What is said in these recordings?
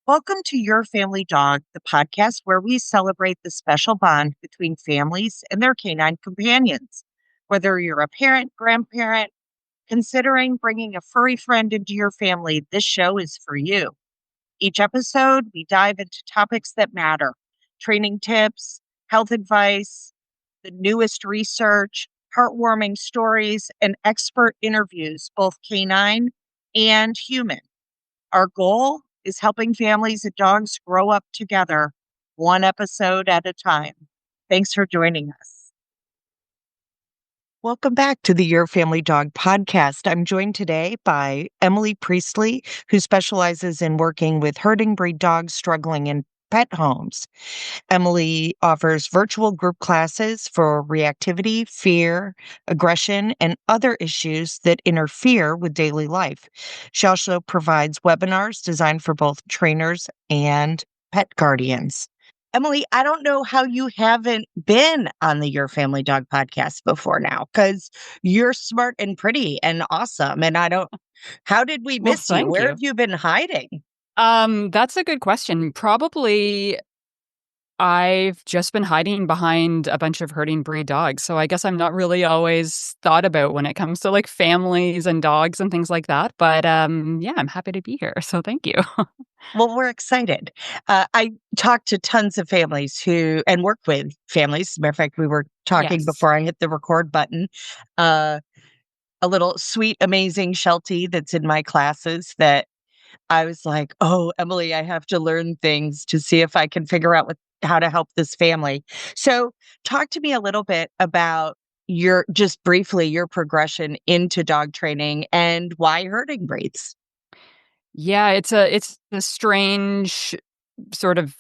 Welcome to Your Family Dog, the podcast where we celebrate the special bond between families and their canine companions. Whether you're a parent, grandparent, considering bringing a furry friend into your family, this show is for you. Each episode, we dive into topics that matter: training tips, health advice, the newest research, heartwarming stories, and expert interviews, both canine and human. Our goal is helping families and dogs grow up together, one episode at a time. Thanks for joining us. Welcome back to the Your Family Dog podcast. I'm joined today by Emily Priestley, who specializes in working with herding breed dogs struggling in pet homes. Emily offers virtual group classes for reactivity, fear, aggression, and other issues that interfere with daily life. She also provides webinars designed for both trainers and pet guardians. Emily, I don't know how you haven't been on the Your Family Dog podcast before now, because you're smart and pretty and awesome. And how did we Well, miss you? thank Where you. have you been hiding? That's a good question. Probably I've just been hiding behind a bunch of herding breed dogs. So I guess I'm not really always thought about when it comes to like families and dogs and things like that. But yeah, I'm happy to be here. So thank you. Well, we're excited. I talk to tons of families and work with families. As a matter of fact, we were talking Yes. before I hit the record button. Uh, a little sweet, amazing Sheltie that's in my classes that I was like, oh, Emily, I have to learn things to see if I can figure out how to help this family. So talk to me a little bit about just briefly, your progression into dog training and why herding breeds. Yeah, it's a strange sort of,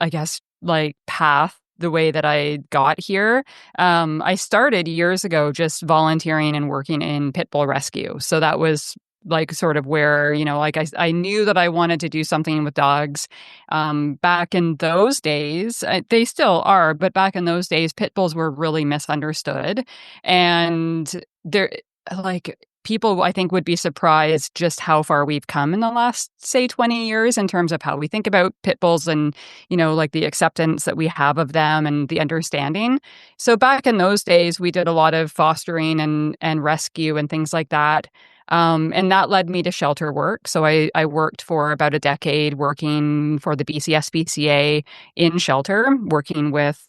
I guess, like path the way that I got here. I started years ago just volunteering and working in pit bull rescue. So that was like sort of where, like I knew that I wanted to do something with dogs. Back in those days, they still are, but back in those days, pit bulls were really misunderstood. And they're like, people, I think, would be surprised just how far we've come in the last, say, 20 years in terms of how we think about pit bulls and, like the acceptance that we have of them and the understanding. So back in those days, we did a lot of fostering and rescue and things like that. And that led me to shelter work. So I worked for about a decade working for the BCSPCA in shelter, working with,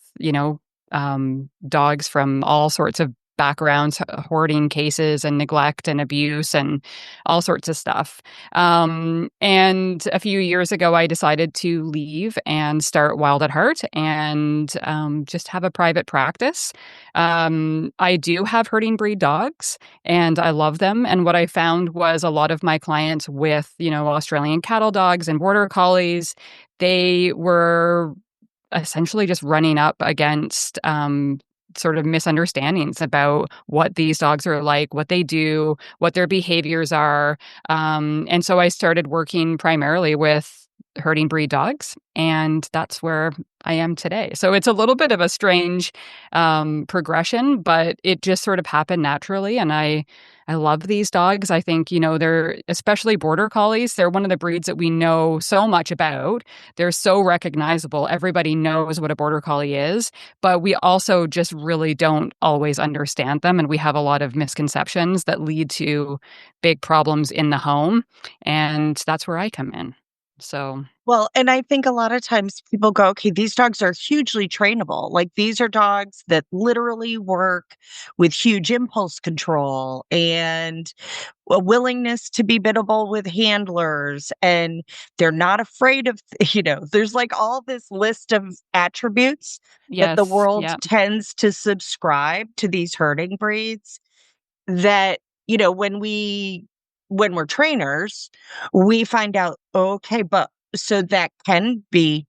dogs from all sorts of backgrounds, hoarding cases and neglect and abuse and all sorts of stuff. And a few years ago, I decided to leave and start Wild at Heart and just have a private practice. I do have herding breed dogs and I love them. And what I found was a lot of my clients with, Australian cattle dogs and border collies, they were essentially just running up against sort of misunderstandings about what these dogs are like, what they do, what their behaviors are. And so I started working primarily with herding breed dogs, and that's where I am today. So it's a little bit of a strange progression, but it just sort of happened naturally. And I love these dogs. I think, they're especially border collies. They're one of the breeds that we know so much about. They're so recognizable. Everybody knows what a border collie is, but we also just really don't always understand them. And we have a lot of misconceptions that lead to big problems in the home. And that's where I come in. So, Well, and I think a lot of times people go, okay, these dogs are hugely trainable. Like these are dogs that literally work with huge impulse control and a willingness to be biddable with handlers. And they're not afraid of, there's like all this list of attributes that the yes, world yeah, tends to subscribe to these herding breeds that, when we're trainers, we find out, okay, but so that can be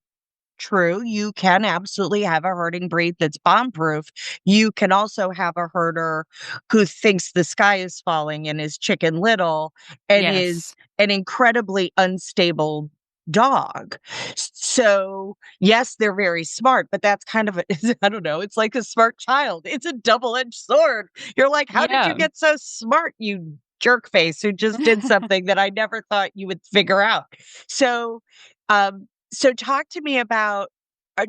true. You can absolutely have a herding breed that's bomb proof. You can also have a herder who thinks the sky is falling and is Chicken Little and is yes. an incredibly unstable dog. So, yes, they're very smart, but that's kind of I don't know, it's like a smart child. It's a double-edged sword. You're like, how did you Yeah. get so smart, you jerk face who just did something that I never thought you would figure out? So, So talk to me about,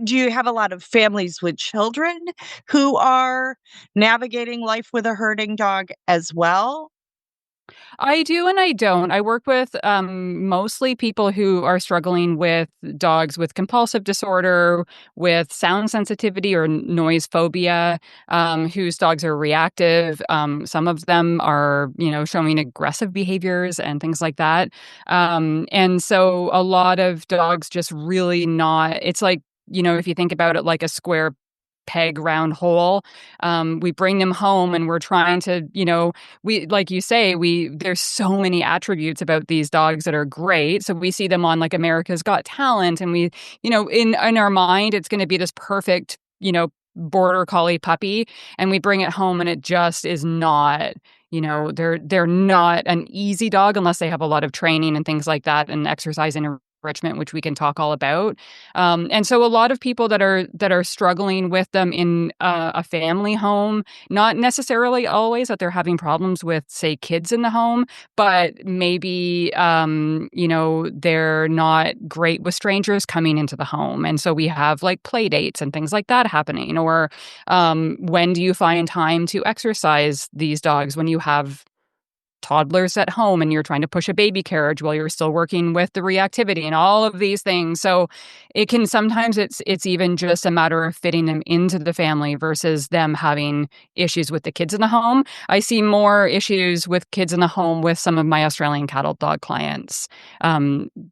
do you have a lot of families with children who are navigating life with a herding dog as well? I do and I don't. I work with mostly people who are struggling with dogs with compulsive disorder, with sound sensitivity or noise phobia, whose dogs are reactive. Some of them are, showing aggressive behaviors and things like that. And so a lot of dogs just really not, it's like, if you think about it like a square peg round hole. We bring them home and we're trying to, we, like you say, there's so many attributes about these dogs that are great. So we see them on like America's Got Talent, and we, in our mind, it's going to be this perfect, border collie puppy, and we bring it home and it just is not. They're not an easy dog unless they have a lot of training and things like that, and exercise and enrichment, which we can talk all about. And so a lot of people that are struggling with them in a family home, not necessarily always that they're having problems with, say, kids in the home, but maybe they're not great with strangers coming into the home, and so we have like play dates and things like that happening. Or when do you find time to exercise these dogs when you have toddlers at home and you're trying to push a baby carriage while you're still working with the reactivity and all of these things. So it can sometimes it's even just a matter of fitting them into the family versus them having issues with the kids in the home. I see more issues with kids in the home with some of my Australian cattle dog clients,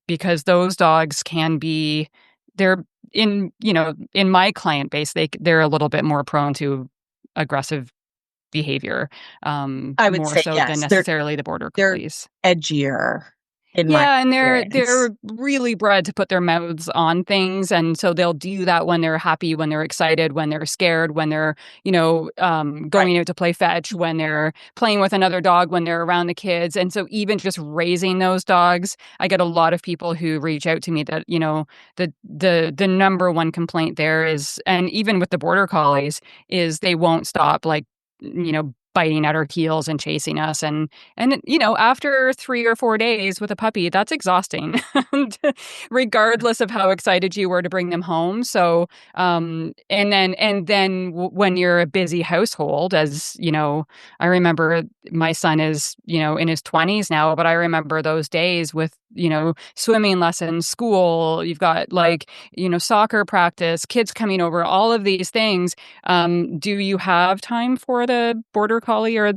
because those dogs can be, they're in my client base, they're a little bit more prone to aggressive behavior, I would more say so than yes. necessarily the border They're collies. edgier in my Yeah, and they're experience. really bred to put their mouths on things, and so they'll do that when they're happy, when they're excited, when they're scared, when they're, Right. going out to play fetch, when they're playing with another dog, when they're around the kids. And so even just raising those dogs, I get a lot of people who reach out to me that, the number one complaint there is, and even with the border collies, is they won't stop, like, biting at our heels and chasing us. And after 3 or 4 days with a puppy, that's exhausting, and regardless of how excited you were to bring them home. So, when you're a busy household, as I remember my son is, in his 20s now, but I remember those days with, swimming lessons, school, you've got like, soccer practice, kids coming over, all of these things. Do you have time for the border collie or,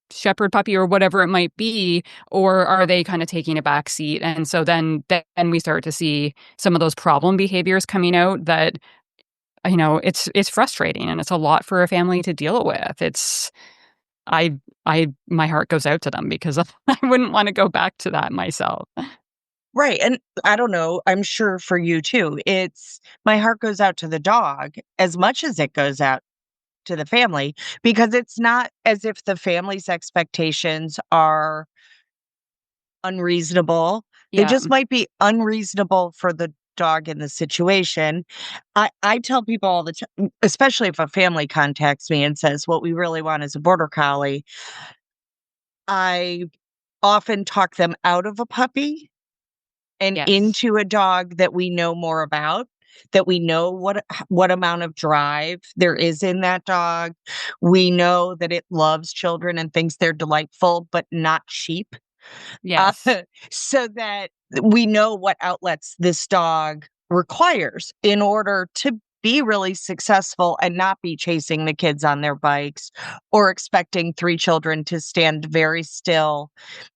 shepherd puppy or whatever it might be, or are they kind of taking a back seat? And so then we start to see some of those problem behaviors coming out that, it's frustrating, and it's a lot for a family to deal with. My heart goes out to them because I wouldn't want to go back to that myself. Right. And I don't know, I'm sure for you too. It's my heart goes out to the dog as much as it goes out to the family, because it's not as if the family's expectations are unreasonable. They Yeah. just might be unreasonable for the dog in the situation. I tell people all the time, especially if a family contacts me and says, what we really want is a border collie, I often talk them out of a puppy and Yes. into a dog that we know more about, that we know what amount of drive there is in that dog. We know that it loves children and thinks they're delightful, but not sheep. Uh, Yes. so that we know what outlets this dog requires in order to be really successful and not be chasing the kids on their bikes or expecting 3 children to stand very still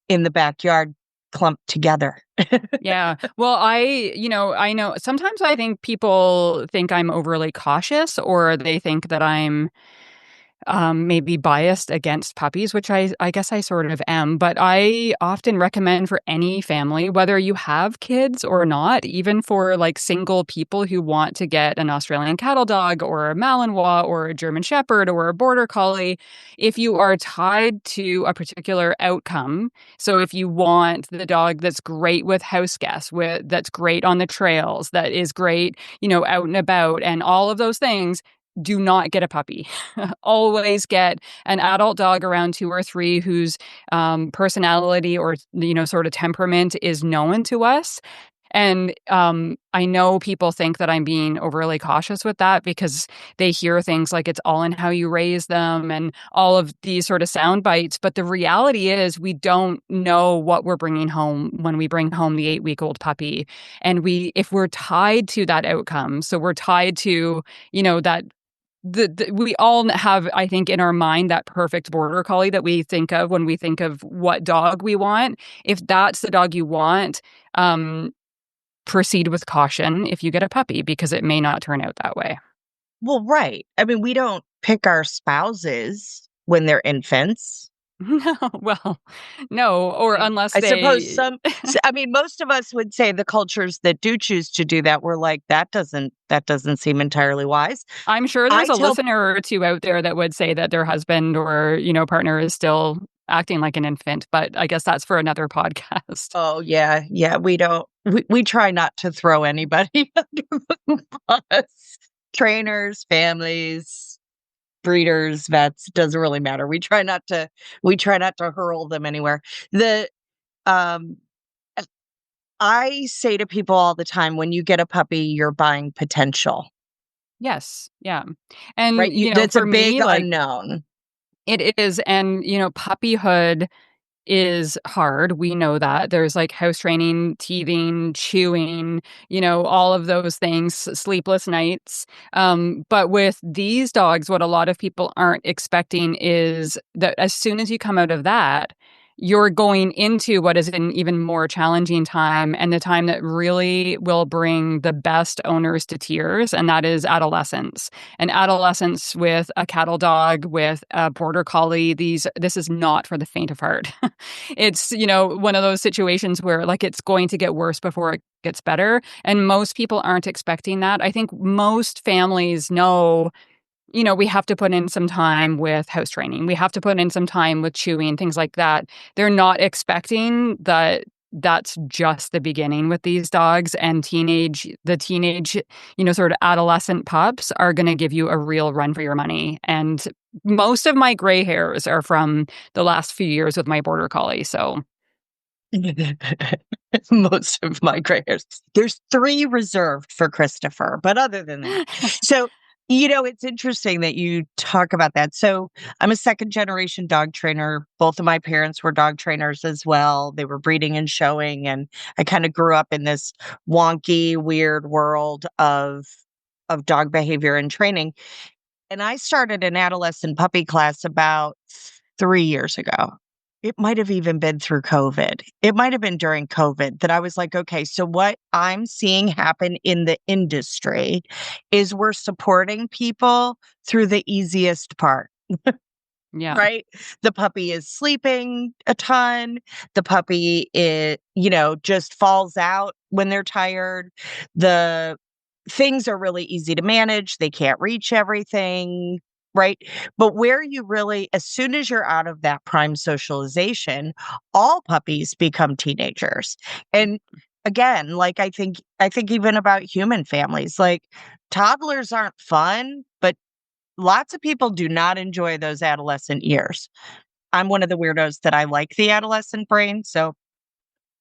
in the backyard clumped together. Yeah. Well, I know sometimes I think people think I'm overly cautious, or they think that I'm maybe biased against puppies, which I guess I sort of am. But I often recommend for any family, whether you have kids or not, even for like single people who want to get an Australian cattle dog or a Malinois or a German Shepherd or a Border Collie, if you are tied to a particular outcome. So if you want the dog that's great with house guests, that's great on the trails, that is great, out and about, and all of those things, do not get a puppy. Always get an adult dog around 2 or 3 whose personality or sort of temperament is known to us, And I know people think that I'm being overly cautious with that because they hear things like it's all in how you raise them and all of these sort of sound bites. But the reality is we don't know what we're bringing home when we bring home the 8-week-old puppy. And if we're tied to that outcome, so we're tied to, that we all have, I think, in our mind that perfect border collie that we think of when we think of what dog we want. If that's the dog you want, proceed with caution if you get a puppy because it may not turn out that way. Well, right. I mean, we don't pick our spouses when they're infants. No, well, no, or unless I suppose they I mean, most of us would say the cultures that do choose to do that, we're like, that doesn't seem entirely wise. I'm sure I there's a tell listener or two out there that would say that their husband or, partner is still acting like an infant, but I guess that's for another podcast. Oh, yeah, yeah, we try not to throw anybody under the bus. Trainers, families, breeders, vets, doesn't really matter. We try not to hurl them anywhere. The um I say to people all the time, when you get a puppy, you're buying potential, Yes, yeah. And, right? That's a for big me, like, unknown. it is, and, puppyhood is hard. We know that. There's like house training, teething, chewing, all of those things, sleepless nights. But with these dogs, what a lot of people aren't expecting is that as soon as you come out of that, you're going into what is an even more challenging time and the time that really will bring the best owners to tears, and that is adolescence. And adolescence with a cattle dog, with a border collie, this is not for the faint of heart. It's, one of those situations where like it's going to get worse before it gets better. And most people aren't expecting that. I think most families know, we have to put in some time with house training. We have to put in some time with chewing, things like that. They're not expecting that that's just the beginning with these dogs, and the teenage, sort of adolescent pups are going to give you a real run for your money. And most of my gray hairs are from the last few years with my border collie. So Most of my gray hairs. There's 3 reserved for Christopher, but other than that. So, it's interesting that you talk about that. So, I'm a second generation dog trainer. Both of my parents were dog trainers as well. They were breeding and showing, and I kind of grew up in this wonky, weird world of dog behavior and training. And I started an adolescent puppy class about 3 years ago. It might have even been through COVID. It might have been during COVID that I was like, okay, so what I'm seeing happen in the industry is we're supporting people through the easiest part. yeah, Right? The puppy is sleeping a ton. The puppy just falls out when they're tired. The things are really easy to manage. They can't reach everything, right? But where you really, as soon as you're out of that prime socialization, all puppies become teenagers. And again, like I think even about human families, like toddlers aren't fun, but lots of people do not enjoy those adolescent years. I'm one of the weirdos that I like the adolescent brain, so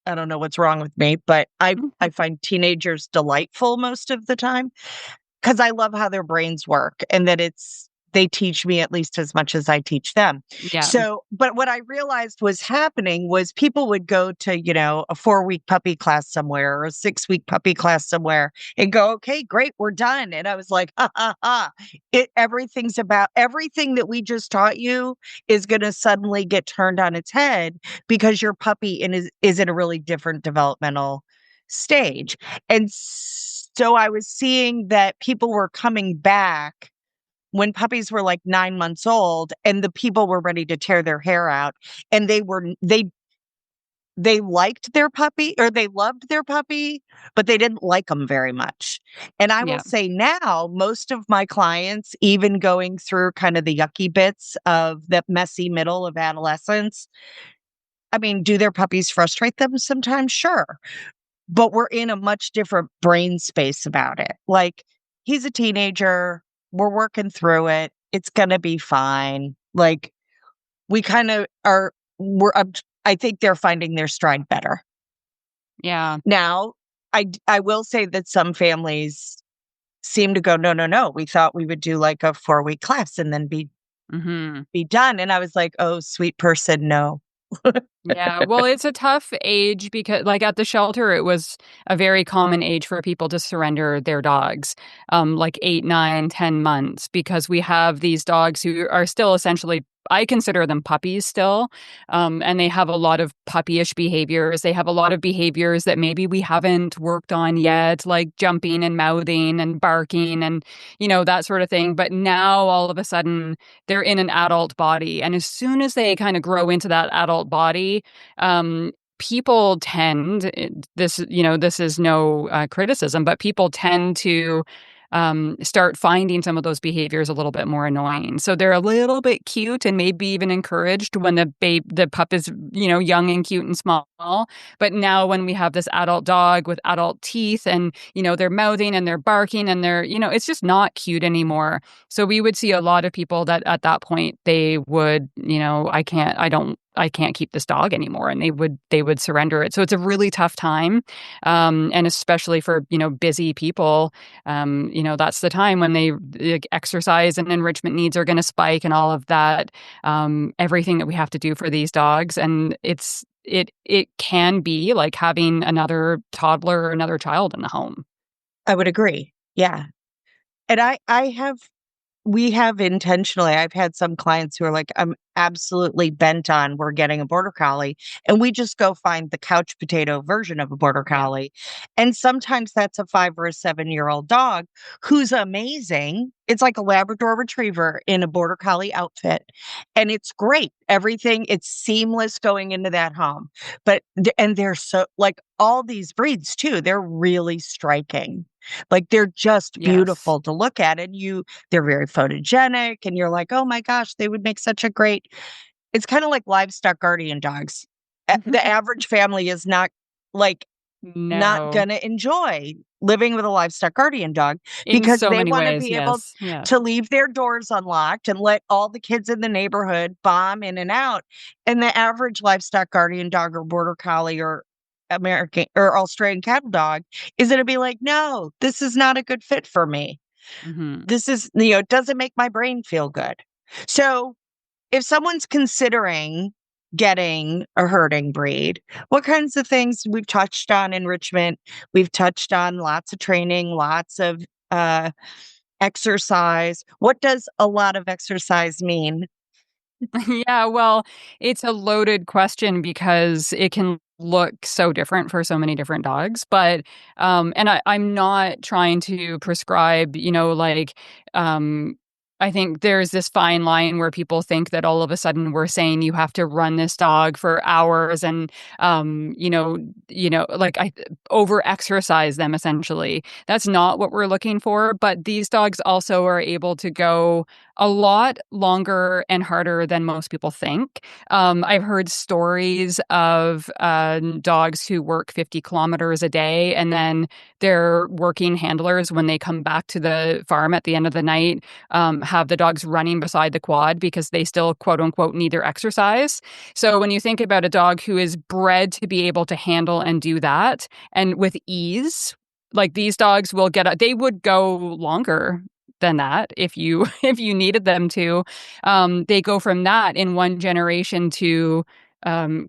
I don't know what's wrong with me, but I find teenagers delightful most of the time. 'Cause I love how their brains work and that they teach me at least as much as I teach them. yeah, So, but what I realized was happening was people would go to, a 4-week puppy class somewhere or a 6-week puppy class somewhere and go, "Okay, great, we're done." And I was like, "Ha, ha, ha. Everything that we just taught you is gonna suddenly get turned on its head because your puppy is in a really different developmental stage." And so I was seeing that people were coming back when puppies were like 9 months old and the people were ready to tear their hair out and they liked their puppy or they loved their puppy, but they didn't like them very much. And I will yeah, say now, most of my clients, even going through kind of the yucky bits of the messy middle of adolescence, I mean, do their puppies frustrate them sometimes? Sure. But we're in a much different brain space about it. Like, he's a teenager, we're working through it, it's gonna be fine. Like, we kind of are we're I think they're finding their stride better. yeah. Now, I will say that some families seem to go, no, no, no. We thought we would do like a 4-week class and then Mhm. be done. And I was like, oh, sweet person, no. Yeah, well, it's a tough age because, like, at the shelter, it was a very common age for people to surrender their dogs, like 8, 9, 10 months, because we have these dogs who are still essentially, I consider them puppies still, and they have a lot of puppyish behaviors. They have a lot of behaviors that maybe we haven't worked on yet, like jumping and mouthing and barking and, that sort of thing. But now all of a sudden, they're in an adult body, and as soon as they kind of grow into that adult body, people tend, this is no criticism, but people tend to start finding some of those behaviors a little bit more annoying. So they're a little bit cute and maybe even encouraged when the pup is, young and cute and small. But now when we have this adult dog with adult teeth and, they're mouthing and they're barking and they're, it's just not cute anymore. So we would see a lot of people that at that point they would, I can't keep this dog anymore, and they would surrender it. So it's a really tough time, and especially for busy people, that's the time when like, exercise and enrichment needs are going to spike, and all of that, everything that we have to do for these dogs, and it can be like having another toddler or another child in the home. I would agree. Yeah. And we have intentionally, I've had some clients who are like, I'm absolutely bent on we're getting a border collie. And we just go find the couch potato version of a border Yeah. collie. And sometimes that's a 5 or a 7-year-old dog who's amazing. It's like a Labrador retriever in a border collie outfit. And it's great. Everything, it's seamless going into that home. And they're so, like all these breeds too, they're really striking. Like they're just Yes. beautiful to look at. And they're very photogenic, and you're like, "Oh my gosh, they would make such a great." It's kinda like livestock guardian dogs. The average family is like, not No. gonna enjoy living with a livestock guardian dog In because so they many wanna ways, be able yes. Yeah. to leave their doors unlocked and let all the kids in the neighborhood bomb in and out, and the average livestock guardian dog or border collie or American or Australian cattle dog is gonna be like, "No, this is not a good fit for me." Mhm. This is, it doesn't make my brain feel good. So if someone's considering getting a herding breed, what kinds of things we've touched on enrichment, we've touched on lots of training, lots of exercise. What does a lot of exercise mean? Yeah, well, it's a loaded question because it can look so different for so many different dogs. But and I'm not trying to prescribe, um I think there's this fine line where people think that all of a sudden we're saying you have to run this dog for hours and like I over exercise them essentially. That's not what we're looking for, but these dogs also are able to go a lot longer and harder than most people think. I've heard stories of dogs who work 50 kilometers a day, and then their working handlers, when they come back to the farm at the end of the night, have the dogs running beside the quad because they still, quote unquote, need their exercise. So when you think about a dog who is bred to be able to handle and do that, and with ease, like these dogs will they would go longer than that if you if you needed them to. They go from that in one generation to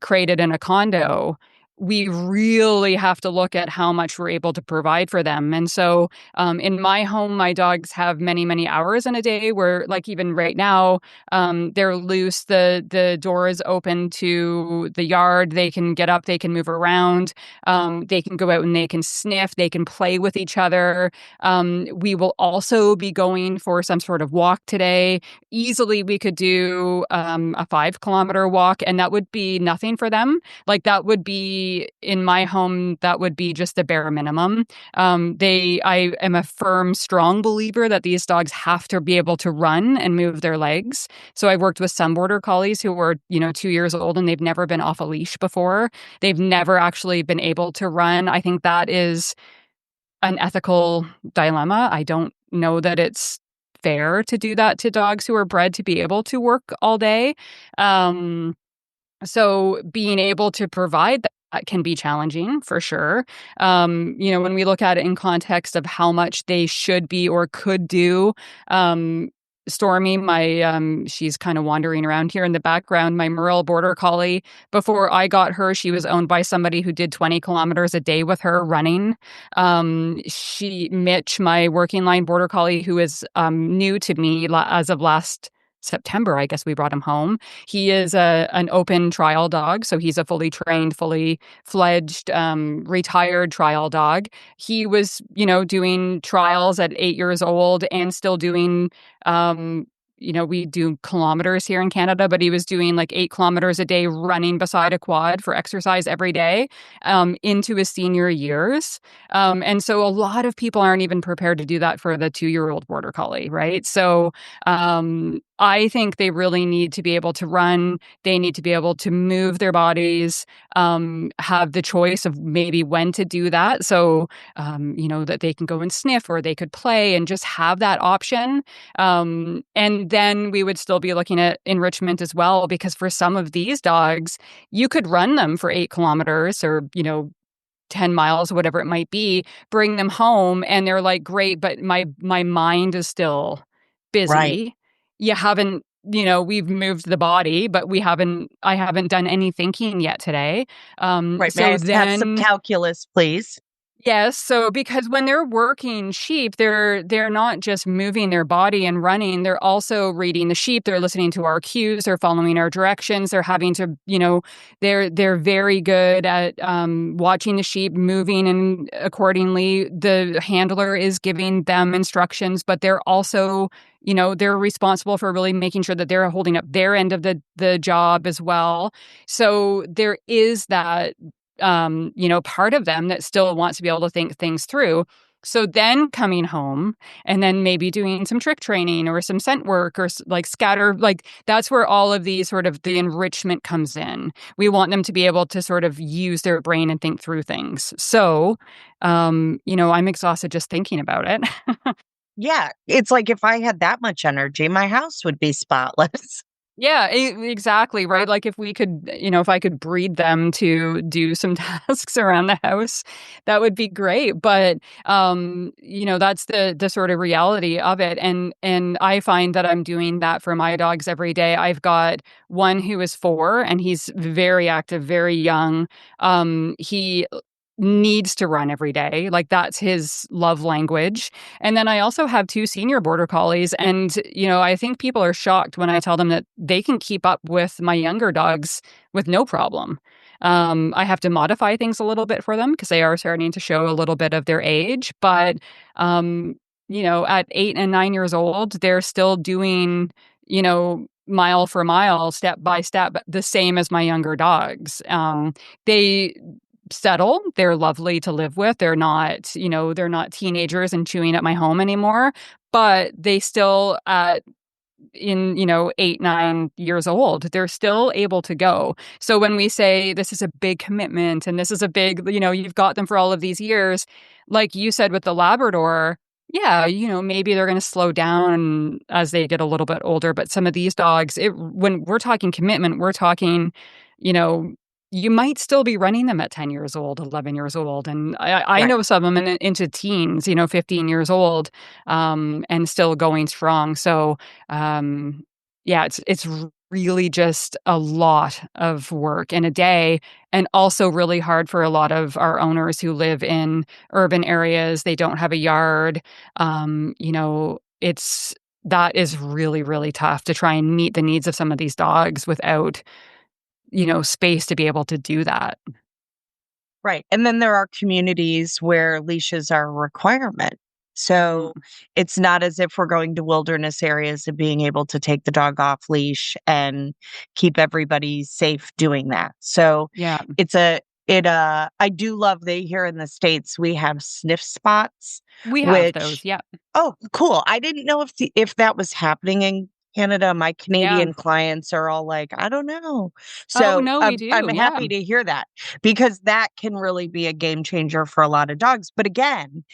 created in a condo. We really have to look at how much we're able to provide for them. And so in my home, my dogs have many, many hours in a day where, like, even right now, they're loose. The door is open to the yard. They can get up, they can move around, they can go out and they can sniff, they can play with each other. We will also be going for some sort of walk today. Easily, we could do a 5-kilometer walk, and that would be nothing for them. Like that would be in my home, that would be just the bare minimum. I am a firm, strong believer that these dogs have to be able to run and move their legs. So I've worked with some border collies who were, 2 years old and they've never been off a leash before. They've never actually been able to run. I think that is an ethical dilemma. I don't know that it's fair to do that to dogs who are bred to be able to work all day. So being able to provide can be challenging for sure. When we look at it in context of how much they should be or could do, Stormy, she's kind of wandering around here in the background, my Merle border collie. Before I got her, she was owned by somebody who did 20 kilometers a day with her running. Mitch, my working line border collie, who is new to me as of last September, I guess we brought him home. He is an open trial dog, so he's a fully trained, fully fledged, retired trial dog. He was, doing trials at 8 years old and still doing, we do kilometers here in Canada, but he was doing like 8 kilometers a day running beside a quad for exercise every day, into his senior years. And so a lot of people aren't even prepared to do that for the 2-year-old border collie, right? So I think they really need to be able to run. They need to be able to move their bodies, have the choice of maybe when to do that. So, that they can go and sniff or they could play and just have that option. And then we would still be looking at enrichment as well, because for some of these dogs, you could run them for 8 kilometers or, 10 miles, whatever it might be, bring them home and they're like, great, but my mind is still Right. busy. You haven't, we've moved the body, but I haven't done any thinking yet today. Right. May So I have some then calculus, please? Yes, so because when they're working sheep, they're not just moving their body and running, they're also reading the sheep, they're listening to our cues, they're following our directions, they're having to, they're very good at watching the sheep, moving and accordingly. The handler is giving them instructions, but they're also, they're responsible for really making sure that they're holding up their end of the job as well. So there is that part of them that still wants to be able to think things through. So then coming home and then maybe doing some trick training or some scent work or like scatter, like that's where all of these sort of the enrichment comes in. We want them to be able to sort of use their brain and think through things. So, I'm exhausted just thinking about it. Yeah. It's like if I had that much energy, my house would be spotless. Yeah, exactly, right? Like if we could, if I could breed them to do some tasks around the house, that would be great. But that's the sort of reality of it. And I find that I'm doing that for my dogs every day. I've got one who is 4 and he's very active, very young. He needs to run every day. Like that's his love language. And then I also have 2 senior border collies. And, I think people are shocked when I tell them that they can keep up with my younger dogs with no problem. I have to modify things a little bit for them because they are starting to show a little bit of their age. But, at 8 and 9 years old, they're still doing, mile for mile, step by step, the same as my younger dogs. They settle. They're lovely to live with. They're not teenagers and chewing at my home anymore, but they still, in 8, 9 years old, they're still able to go. So when we say this is a big commitment and this is a big, you've got them for all of these years, like you said with the Labrador, yeah, maybe they're going to slow down as they get a little bit older. But some of these dogs, when we're talking commitment, we're talking, you know, you might still be running them at 10 years old, 11 years old. And I Right. know some of them into teens, 15 years old, and still going strong. So, yeah, it's really just a lot of work in a day, and also really hard for a lot of our owners who live in urban areas. They don't have a yard. It's that is really, really tough to try and meet the needs of some of these dogs without space to be able to do that. Right. And then there are communities where leashes are a requirement. So Mm, it's not as if we're going to wilderness areas and being able to take the dog off leash and keep everybody safe doing that. So yeah, I do love that here in the States we have sniff spots, we have which those. Yeah, oh, cool. I didn't know if that was happening in Canada. My yeah. Canadian clients are all like, "I don't know." Oh So, no, we do. I'm Yeah, happy to hear that because that can really be a game changer for a lot of dogs. But again,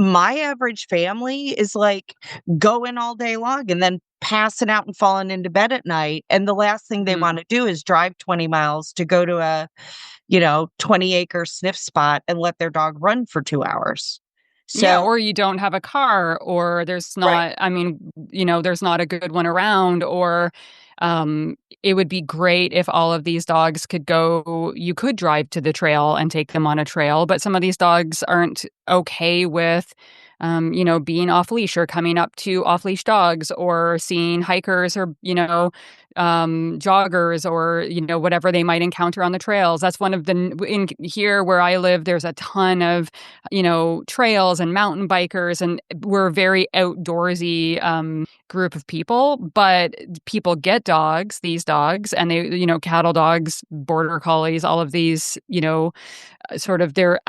my average family is like going all day long and then passing out and falling into bed at night. And the last thing they Mhm. want to do is drive 20 miles to go to a, 20-acre sniff spot and let their dog run for 2 hours. Yeah, So, or you don't have a car, or there's right. not, I mean, there's not a good one around, or um, it would be great if all of these dogs could go, you could drive to the trail and take them on a trail, but some of these dogs aren't okay with, being off leash or coming up to off leash dogs or seeing hikers or, joggers or, whatever they might encounter on the trails. That's one of the, in here where I live, there's a ton of trails and mountain bikers, and we're a very outdoorsy group of people. But people get dogs, these dogs, and they, cattle dogs, border collies, all of these, sort of they're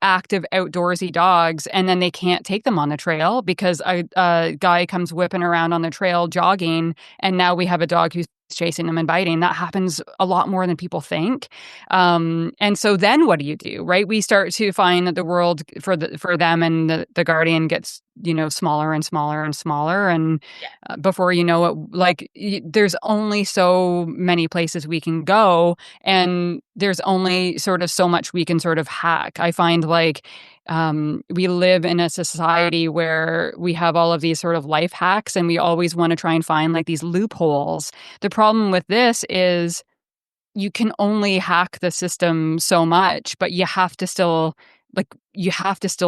active outdoorsy dogs, and then they can't take them on the trail because a guy comes whipping around on the trail jogging, and now we have a dog who's chasing them and biting. That happens a lot more than people think. And so then what do you do, right? We start to find that the world for them and the guardian gets, smaller and smaller and smaller. And before you know it, like there's only so many places we can go, and there's only sort of so much we can sort of hack. I find like we live in a society where we have all of these sort of life hacks, and we always want to try and find like these loopholes. The problem with this is you can only hack the system so much, but you have to still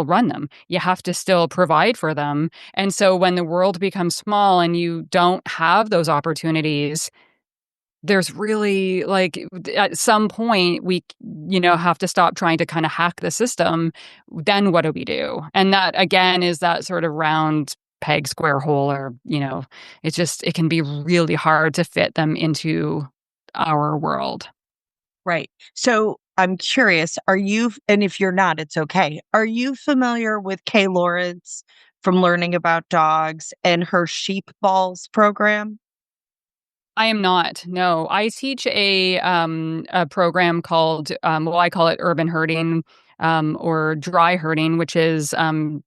run them. You have to still provide for them. And so when the world becomes small and you don't have those opportunities, there's really like at some point we have to stop trying to kind of hack the system. Then what do we do? And that again is that sort of round peg square hole, or it can be really hard to fit them into our world. Right. So I'm curious, and if you're not, it's okay. Are you familiar with Kay Lawrence from Learning About Dogs and her Sheep Balls program? I am not. No, I teach a program called I call it urban herding, or dry herding, which is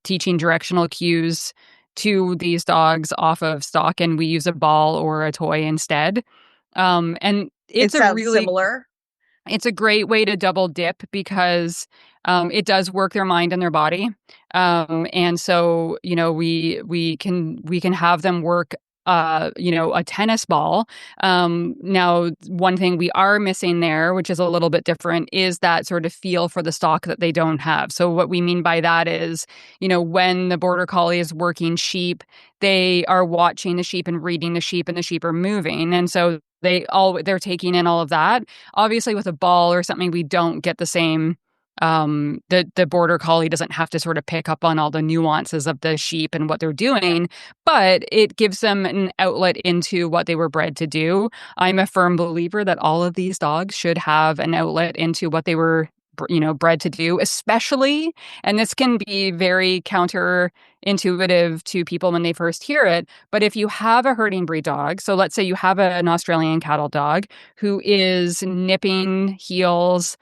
teaching directional cues to these dogs off of stock, and we use a ball or a toy instead. And It sounds similar. it's a great way to double dip because it does work their mind and their body, and so we can have them work a tennis ball. Now, one thing we are missing there, which is a little bit different, is that sort of feel for the stock that they don't have. So what we mean by that is, when the border collie is working sheep, they are watching the sheep and reading the sheep, and the sheep are moving, and so they're taking in all of that. Obviously, with a ball or something, we don't get the same. The border collie doesn't have to sort of pick up on all the nuances of the sheep and what they're doing, but it gives them an outlet into what they were bred to do. I'm a firm believer that all of these dogs should have an outlet into what they were bred to do, especially, and this can be very counterintuitive to people when they first hear it, but if you have a herding breed dog, so let's say you have an Australian cattle dog who is nipping heels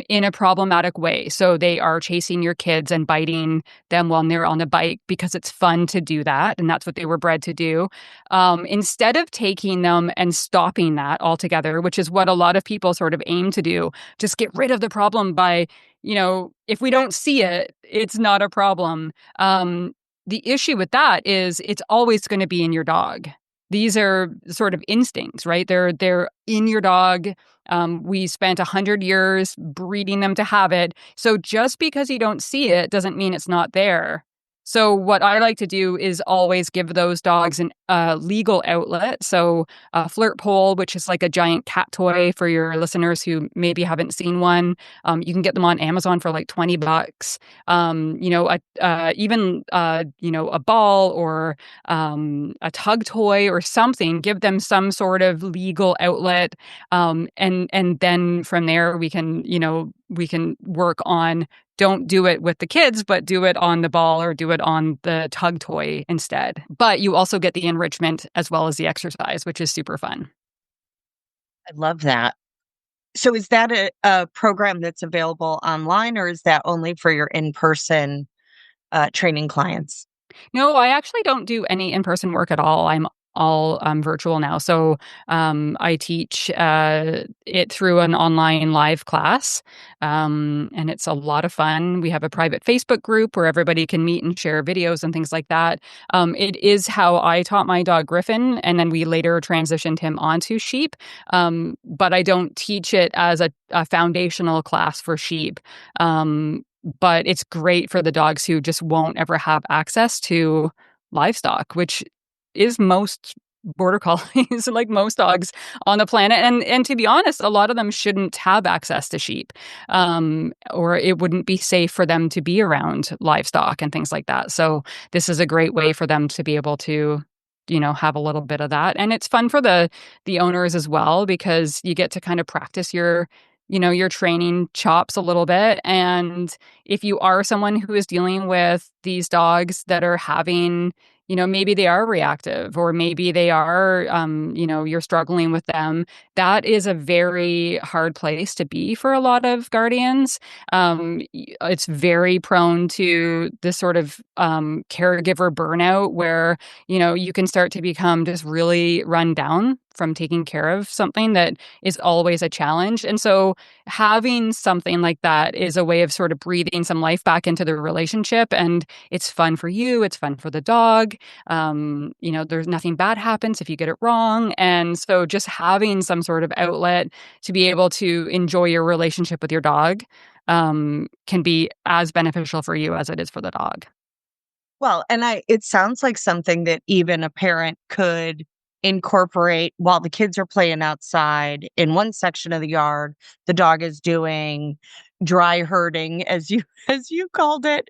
in a problematic way. So they are chasing your kids and biting them while they're on the bike because it's fun to do that. And that's what they were bred to do. Instead of taking them and stopping that altogether, which is what a lot of people sort of aim to do, just get rid of the problem by, if we don't see it, it's not a problem. The issue with that is it's always going to be in your dog. These are sort of instincts, right? They're in your dog. We spent 100 years breeding them to have it. So just because you don't see it doesn't mean it's not there. So what I like to do is always give those dogs an legal outlet. So a flirt pole, which is like a giant cat toy for your listeners who maybe haven't seen one. You can get them on Amazon for like $20. Even a ball or a tug toy or something. Give them some sort of legal outlet, and then from there we can work on, don't do it with the kids, but do it on the ball or do it on the tug toy instead. But you also get the enrichment as well as the exercise, which is super fun. I love that. So is that a program that's available online, or is that only for your in-person training clients? No, I actually don't do any in-person work at all. I'm all virtual now. So I teach it through an online live class, and it's a lot of fun. We have a private Facebook group where everybody can meet and share videos and things like that. It is how I taught my dog Griffin, and then we later transitioned him onto sheep. But I don't teach it as a foundational class for sheep. But it's great for the dogs who just won't ever have access to livestock, which is most border collies, like most dogs on the planet. And to be honest, a lot of them shouldn't have access to sheep, or it wouldn't be safe for them to be around livestock and things like that. So this is a great way for them to be able to have a little bit of that. And it's fun for the owners as well, because you get to kind of practice your training chops a little bit. And if you are someone who is dealing with these dogs that are having, maybe they are reactive, or maybe they are, you're struggling with them, that is a very hard place to be for a lot of guardians. It's very prone to this sort of caregiver burnout where, you can start to become just really run down from taking care of something that is always a challenge. And so having something like that is a way of sort of breathing some life back into the relationship. And it's fun for you. It's fun for the dog. There's nothing bad happens if you get it wrong. And so just having some sort of outlet to be able to enjoy your relationship with your dog can be as beneficial for you as it is for the dog. Well, and it sounds like something that even a parent could incorporate while the kids are playing outside. In one section of the yard, the dog is doing dry herding, as you as you called it,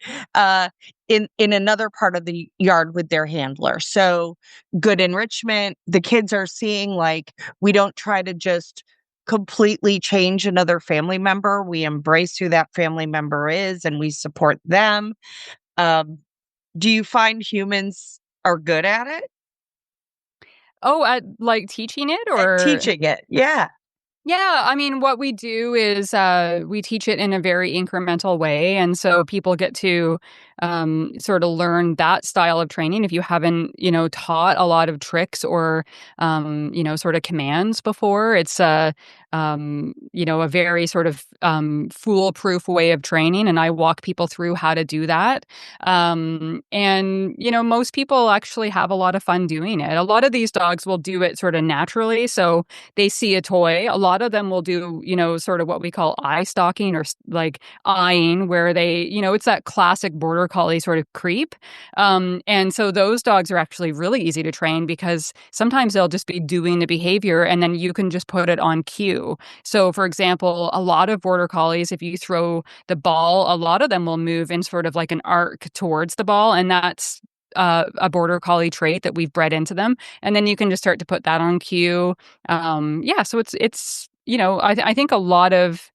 in another part of the yard with their handler. So good enrichment. The kids are seeing, like, we don't try to just completely change another family member. We embrace who that family member is and we support them. Um, do you find humans are good at it? Oh, at like teaching it At or? teaching it, yeah. Yeah, I mean, what we do is we teach it in a very incremental way. And so people get to sort of learn that style of training. If you haven't, taught a lot of tricks or, sort of commands before, it's a very sort of foolproof way of training. And I walk people through how to do that. Most people actually have a lot of fun doing it. A lot of these dogs will do it sort of naturally. So they see a toy. A lot of them will do, sort of what we call eye stalking or like eyeing, where they, it's that classic border collie sort of creep. And so those dogs are actually really easy to train because sometimes they'll just be doing the behavior and then you can just put it on cue. So, for example, a lot of border collies, if you throw the ball, a lot of them will move in sort of like an arc towards the ball. And that's a border collie trait that we've bred into them. And then you can just start to put that on cue. So it's I think a lot of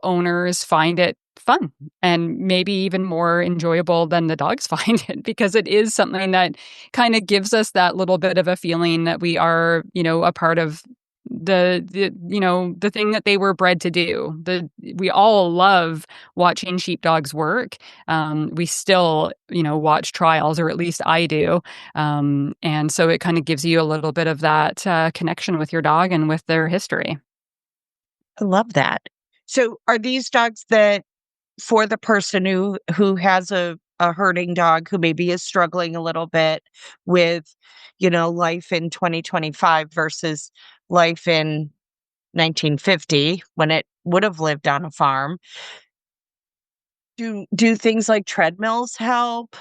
owners find it fun and maybe even more enjoyable than the dogs find it, because it is something that kind of gives us that little bit of a feeling that we are, a part of the thing that they were bred to do. We all love watching sheepdogs work. We still, watch trials, or at least I do. And so it kind of gives you a little bit of that connection with your dog and with their history. I love that. So are these dogs that, for the person who has a herding dog who maybe is struggling a little bit with, life in 2025 versus life in 1950 when it would have lived on a farm, do things like treadmills help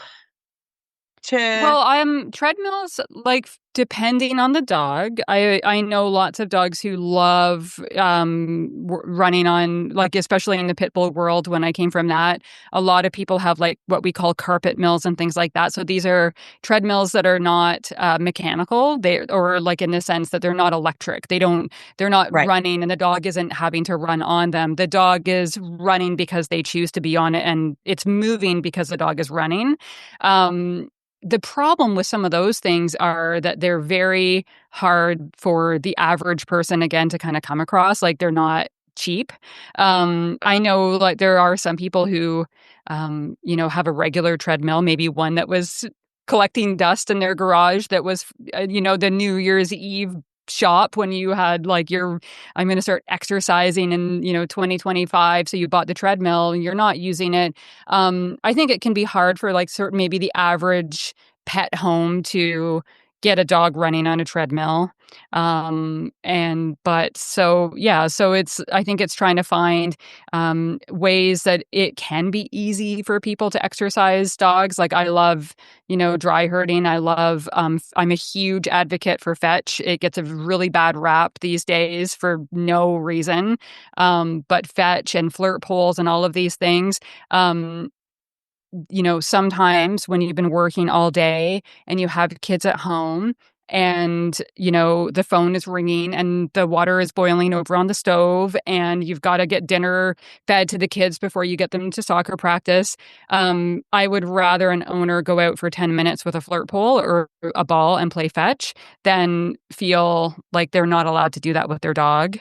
to? Well, treadmills, like, depending on the dog. I know lots of dogs who love running on, like, especially in the pit bull world. When I came from that, a lot of people have like what we call carpet mills and things like that. So these are treadmills that are not mechanical. Or like in the sense that they're not electric. They're not Right. running, and the dog isn't having to run on them. The dog is running because they choose to be on it, and it's moving because the dog is running. The problem with some of those things are that they're very hard for the average person, again, to kind of come across. Like, they're not cheap. I know like there are some people who, have a regular treadmill, maybe one that was collecting dust in their garage that was, the New Year's Eve shop when you had like I'm going to start exercising in 2025, so you bought the treadmill and you're not using it. I think it can be hard for like maybe the average pet home to get a dog running on a treadmill. So I think it's trying to find ways that it can be easy for people to exercise dogs. Like I love, dry herding. I'm a huge advocate for fetch. It gets a really bad rap these days for no reason. But fetch and flirt poles and all of these things, sometimes when you've been working all day and you have kids at home and, the phone is ringing and the water is boiling over on the stove and you've got to get dinner fed to the kids before you get them to soccer practice. I would rather an owner go out for 10 minutes with a flirt pole or a ball and play fetch than feel like they're not allowed to do that with their dog,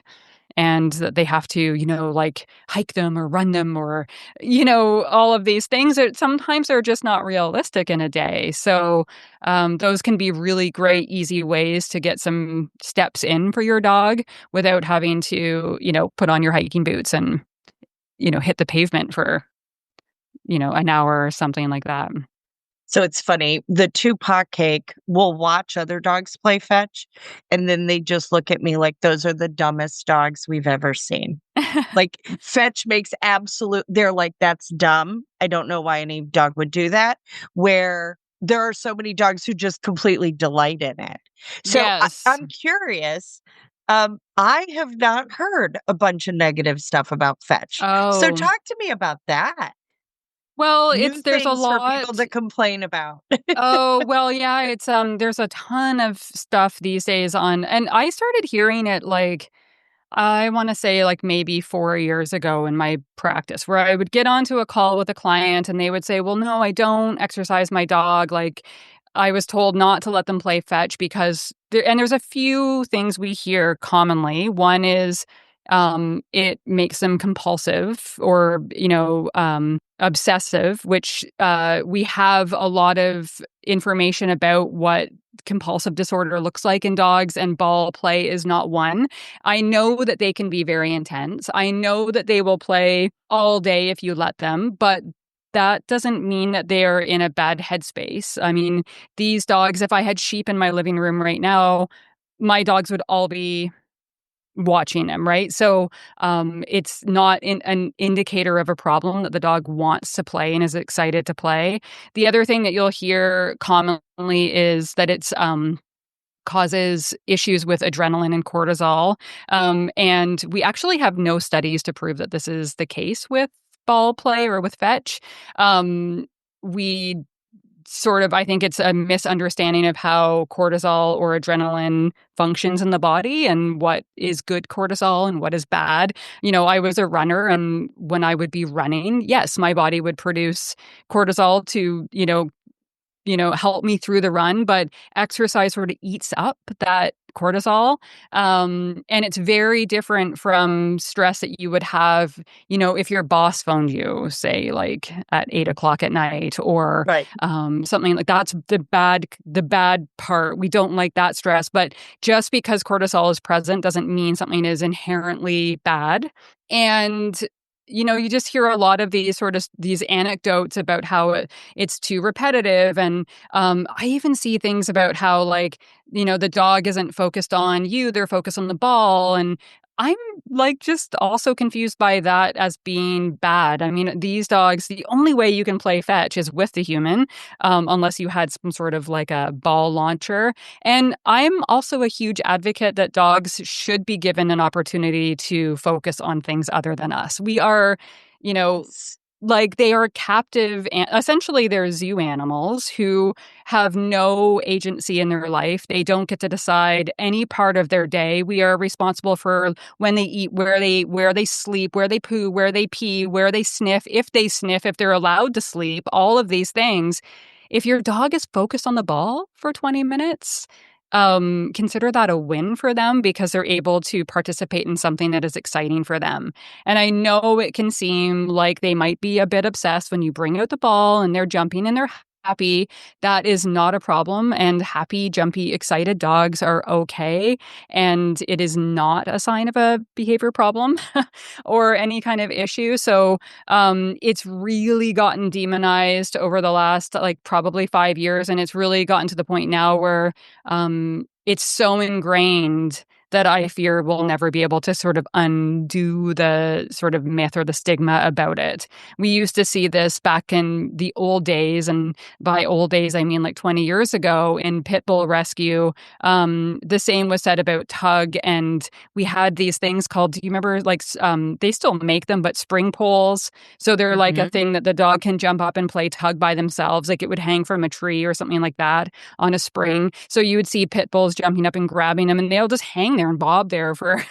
and that they have to, like hike them or run them or, all of these things that sometimes are just not realistic in a day. So those can be really great, easy ways to get some steps in for your dog without having to, put on your hiking boots and, hit the pavement for, an hour or something like that. So it's funny. The Tupac cake will watch other dogs play fetch, and then they just look at me like those are the dumbest dogs we've ever seen. Like fetch makes they're like, that's dumb. I don't know why any dog would do that. Where there are so many dogs who just completely delight in it. So Yes. I'm curious. I have not heard a bunch of negative stuff about fetch. So Oh, talk to me about that. well, New there's a things for people lot. to complain about. Oh, well, yeah, there's a ton of stuff these days and I started hearing it like I want to say like maybe 4 years ago in my practice, where I would get onto a call with a client and they would say, well, no, I don't exercise my dog. Like I was told not to let them play fetch because there's a few things we hear commonly. One is it makes them compulsive or, obsessive, which we have a lot of information about what compulsive disorder looks like in dogs, and ball play is not one. I know that they can be very intense. I know that they will play all day if you let them, but that doesn't mean that they're in a bad headspace. I mean, these dogs, if I had sheep in my living room right now, my dogs would all be watching them, right? So it's not an indicator of a problem that the dog wants to play and is excited to play. The other thing that you'll hear commonly is that it's causes issues with adrenaline and cortisol. And we actually have no studies to prove that this is the case with ball play or with fetch. We I think it's a misunderstanding of how cortisol or adrenaline functions in the body and what is good cortisol and what is bad. I was a runner, and when I would be running, yes, my body would produce cortisol to, help me through the run, but exercise sort of eats up that cortisol. And it's very different from stress that you would have, if your boss phoned you, say like at 8 o'clock at night or Right. something like that's the bad part. We don't like that stress, but just because cortisol is present doesn't mean something is inherently bad. And you just hear a lot of these anecdotes about how it's too repetitive. And I even see things about how, like, the dog isn't focused on you, they're focused on the ball. And I'm like just also confused by that as being bad. I mean, these dogs, the only way you can play fetch is with the human, unless you had some sort of like a ball launcher. And I'm also a huge advocate that dogs should be given an opportunity to focus on things other than us. We are, you know, like they are captive, and essentially they're zoo animals who have no agency in their life. They don't get to decide any part of their day. We are responsible for when they eat, where they sleep, where they poo, where they pee, where they sniff, if they're allowed to sleep, all of these things. If your dog is focused on the ball for 20 minutes, consider that a win for them because they're able to participate in something that is exciting for them. And I know it can seem like they might be a bit obsessed when you bring out the ball and they're jumping and they're happy. That is not a problem. And happy, jumpy, excited dogs are okay. And it is not a sign of a behavior problem or any kind of issue. So it's really gotten demonized over the last like probably 5 years. And it's really gotten to the point now where it's so ingrained that I fear we'll never be able to sort of undo the sort of myth or the stigma about it. We used to see this back in the old days, and by old days, I mean like 20 years ago in pit bull rescue. The same was said about tug, and we had these things called, do you remember, like, they still make them, but spring poles. So they're like a Mhm. thing that the dog can jump up and play tug by themselves. Like it would hang from a tree or something like that on a spring. So you would see pit bulls jumping up and grabbing them, and they'll just hang there and bob there for,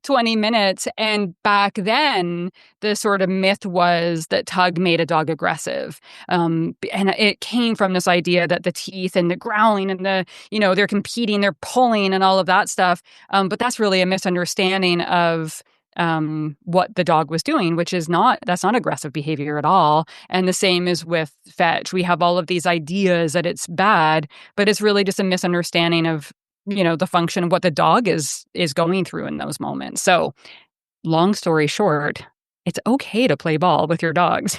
20 minutes. And back then, the sort of myth was that tug made a dog aggressive. And it came from this idea that the teeth and the growling and they're competing, they're pulling and all of that stuff. But that's really a misunderstanding of what the dog was doing, which is that's not aggressive behavior at all. And the same is with fetch. We have all of these ideas that it's bad, but it's really just a misunderstanding of, the function of what the dog is going through in those moments. So long story short, it's okay to play ball with your dogs.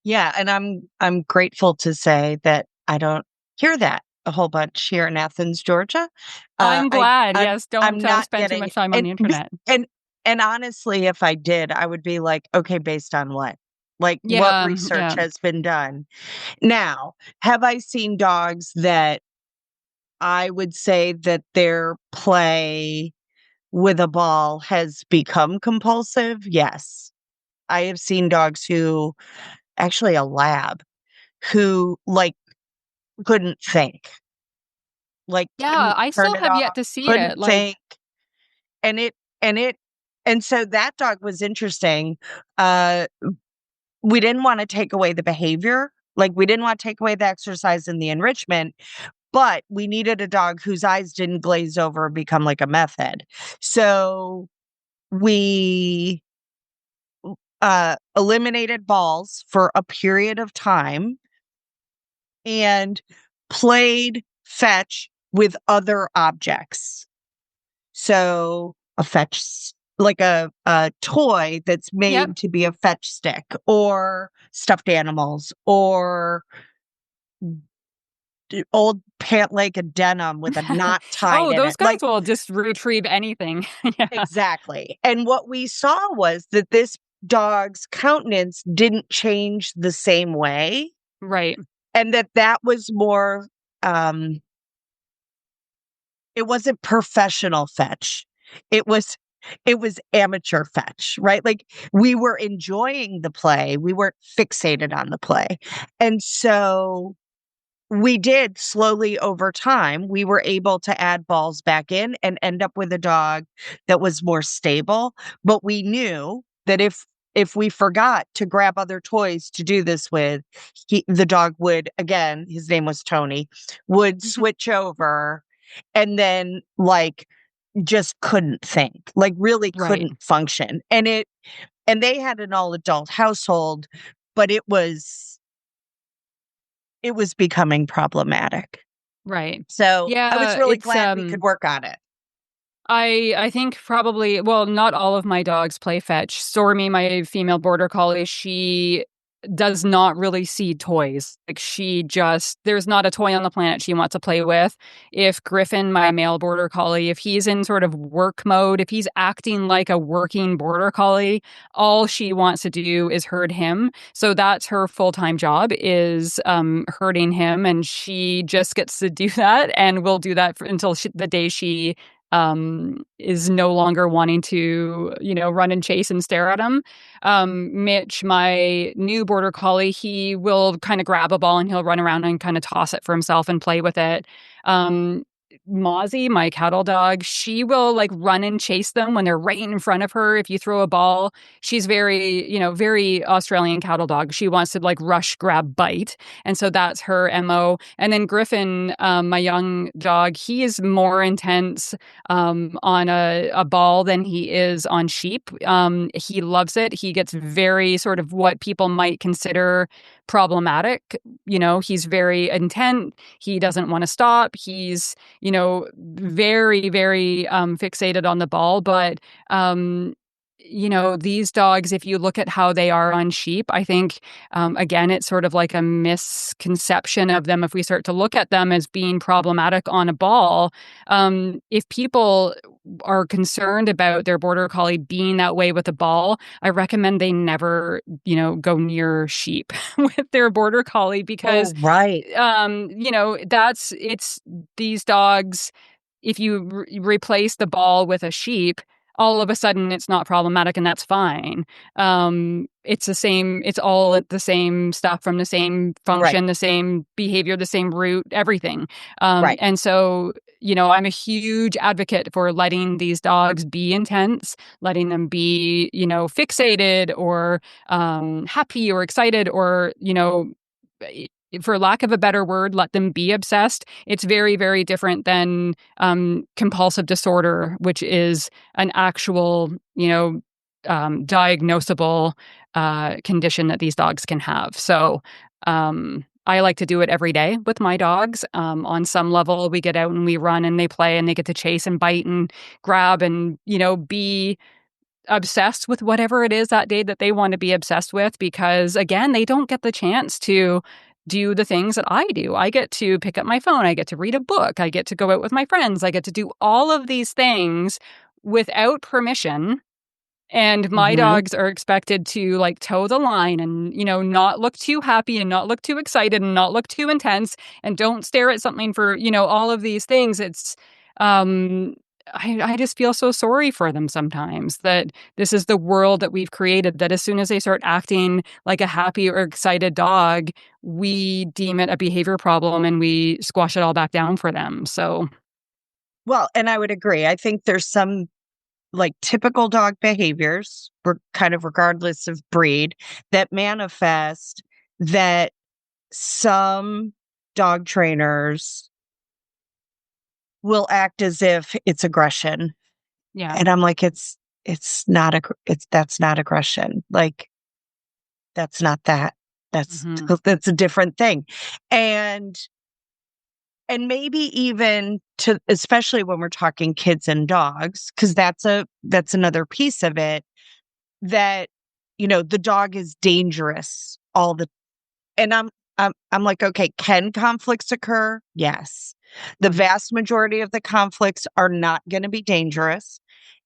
Yeah, and I'm grateful to say that I don't hear that a whole bunch here in Athens, Georgia. I'm I glad. I'm Yes, don't I'm not spend too getting much time on the internet. and and honestly, if I did, I would be like, okay, based on what? Like what Yeah, research yeah. has been done? Now, have I seen dogs that I would say that their play with a ball has become compulsive? Yes. I have seen dogs who actually a lab who like couldn't think, like Yeah, couldn't I turn still it have yet off, to see it. couldn't Like, think, and it and so that dog was interesting. Uh we didn't want to take away the behavior, like we didn't want to take away the exercise and the enrichment, but we needed a dog whose eyes didn't glaze over and become like a meth head. So we eliminated balls for a period of time and played fetch with other objects. So a like a toy that's yep. made to be a fetch stick or stuffed animals or old pant leg of denim with a knot tied Oh, in those it. guys Like will just retrieve anything. Yeah. exactly. And what we saw was that this dog's countenance didn't change the same way Right. and that was more um it wasn't professional fetch. It was it was amateur fetch, right? Like we were enjoying the play. We weren't fixated on the play. And so we did slowly over time, we were able to add balls back in and end up with a dog that was more stable. But we knew that if we forgot to grab other toys to do this with, the dog would, again, his name was Tony, would Mhm. switch over and then like just couldn't think, like really Right. couldn't function. And they had an all adult household, but it was becoming problematic. Right. So, I was Yeah, really it's glad we could work on it. I think probably, well, not all of my dogs play fetch. Stormy, my female border collie, she does not really see toys. Like there's not a toy on the planet she wants to play with. If Griffin, my male border collie, if he's in sort of work mode, if he's acting like a working border collie, all she wants to do is herd him. So that's her full-time job, is herding him, and she just gets to do that and will do that until the day she is no longer wanting to, run and chase and stare at him. Mitch, my new border collie, he will kind of grab a ball and he'll run around and kind of toss it for himself and play with it. Mozzie, my cattle dog, she will like run and chase them when they're right in front of her. If you throw a ball, she's very, very Australian cattle dog. She wants to like rush, grab, bite. And so that's her MO. And then Griffin, my young dog, he is more intense on a ball than he is on sheep. He loves it. He gets very sort of what people might consider problematic. He's very intent. He doesn't want to stop. He's, very, very fixated on the ball. But, these dogs, if you look at how they are on sheep, I think, again, it's sort of like a misconception of them. If we start to look at them as being problematic on a ball, if people are concerned about their border collie being that way with a ball, I recommend they never, go near sheep with their border collie Oh, because, right. it's these dogs. If you replace the ball with a sheep, all of a sudden it's not problematic and that's fine. It's the same. It's all the same stuff from the same Right. function, the same behavior, the same root, everything. Right. And so, I'm a huge advocate for letting these dogs be intense, letting them be, fixated or happy or excited or, for lack of a better word, let them be obsessed. It's very, very different than compulsive disorder, which is an actual, diagnosable condition that these dogs can have. So I like to do it every day with my dogs. On some level, we get out and we run and they play and they get to chase and bite and grab and, be obsessed with whatever it is that day that they want to be obsessed with, because again, they don't get the chance to do the things that I do. I get to pick up my phone, I get to read a book, I get to go out with my friends, I get to do all of these things without permission. And my Hmm. dogs are expected to like toe the line and, not look too happy and not look too excited and not look too intense and don't stare at something for, all of these things. It's, I just feel so sorry for them sometimes that this is the world that we've created, that as soon as they start acting like a happy or excited dog, we deem it a behavior problem and we squash it all back down for them. So, Well, and I would agree. I think there's some like typical dog behaviors, kind of regardless of breed, that manifest that some dog trainers will act as if it's aggression. yeah. And I'm like, it's not, that's not aggression. Like, that's not that. That's, Hmm. that's a different thing. And, and maybe even to, especially when we're talking kids and dogs, because that's another piece of it, that, the dog is dangerous all the, and I'm like, okay, can conflicts occur? Yes. The vast majority of the conflicts are not going to be dangerous.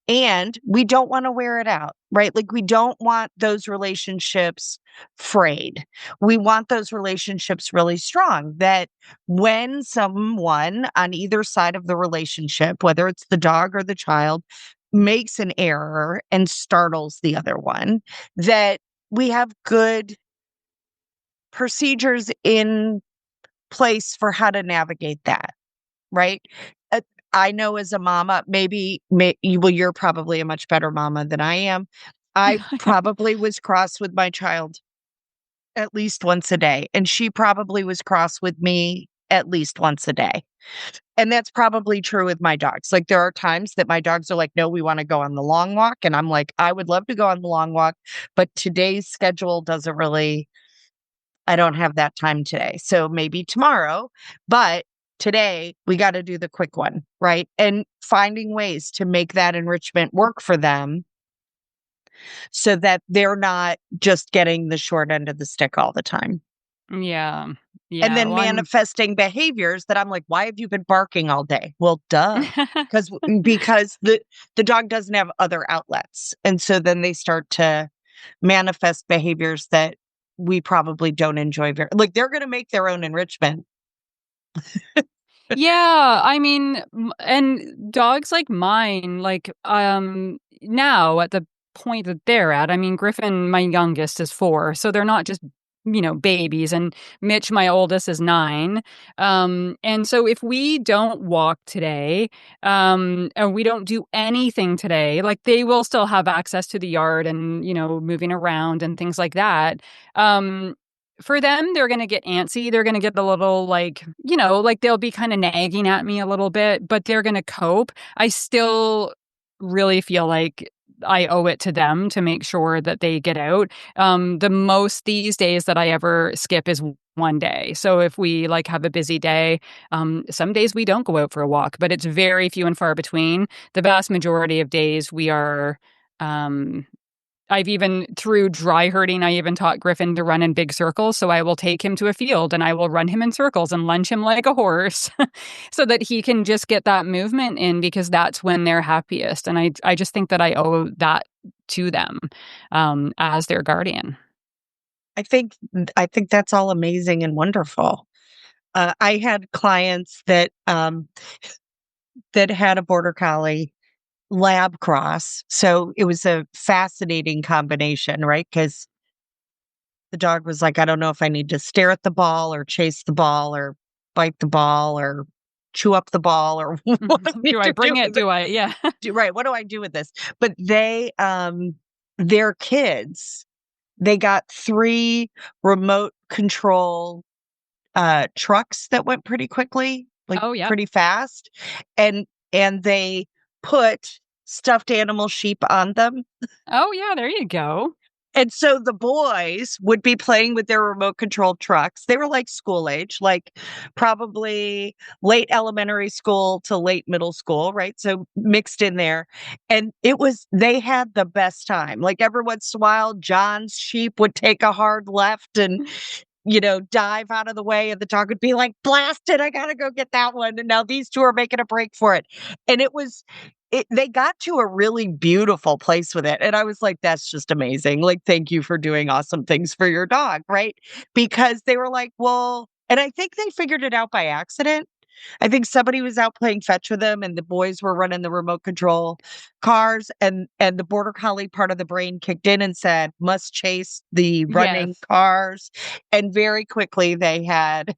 And we don't want to wear it out, right? Like, we don't want those relationships frayed. We want those relationships really strong, that when someone on either side of the relationship, whether it's the dog or the child, makes an error and startles the other one, that we have good procedures in place for how to navigate that, right? Uh, I know as a mama, well, you're probably a much better mama than I am. I probably was cross with my child at least once a day, and she probably was cross with me at least once a day. And that's probably true with my dogs. Like, there are times that my dogs are like, no, we want to go on the long walk. And I'm like, I would love to go on the long walk, but today's schedule doesn't really, I don't have that time today. So maybe tomorrow, but today we got to do the quick one, right? And finding ways to make that enrichment work for them so that they're not just getting the short end of the stick all the time. Yeah. And Yeah. then Well, I'm manifesting behaviors that I'm like, why have you been barking all day? Well, duh. Because the dog doesn't have other outlets. And so then they start to manifest behaviors that we probably don't enjoy very, like, they're going to make their own enrichment. Yeah, I mean, and dogs like mine, like, now at the point that they're at, I mean, Griffin, my youngest, is 4, so they're not just babies, and Mitch, my oldest, is 9. And so if we don't walk today, or we don't do anything today, like they will still have access to the yard and, moving around and things like that. For them, they're going to get antsy. They're going to get a little like they'll be kind of nagging at me a little bit, but they're going to cope. I still really feel like I owe it to them to make sure that they get out. The most these days that I ever skip is one day. So if we have a busy day, some days we don't go out for a walk, but it's very few and far between. The vast majority of days we are, I've even, through dry herding, I even taught Griffin to run in big circles. So I will take him to a field and I will run him in circles and lunge him like a horse so that he can just get that movement in, because that's when they're happiest. And I just think that I owe that to them as their guardian. I think that's all amazing and wonderful. I had clients that had a border collie lab cross. So it was a fascinating combination, right? Because the dog was like, I don't know if I need to stare at the ball or chase the ball or bite the ball or chew up the ball or what I need Do I to bring do it? with Do I? Yeah. right. What do I do with this? But they, their kids, they got 3 remote control trucks that went pretty quickly, like Oh, yeah. pretty fast. And they put stuffed animal sheep on them. Oh, yeah. There you go. And so the boys would be playing with their remote controlled trucks. They were like school age, like probably late elementary school to late middle school, right? So mixed in there. And they had the best time. Like every once in a while, John's sheep would take a hard left and dive out of the way, and the dog would be like, blast it, I gotta go get that one. And now these two are making a break for it. And they got to a really beautiful place with it. And I was like, that's just amazing. Like, thank you for doing awesome things for your dog, right? Because they were like, well, and I think they figured it out by accident. I think somebody was out playing fetch with them and the boys were running the remote control cars, and the border collie part of the brain kicked in and said, must chase the running Yes. cars. And very quickly they had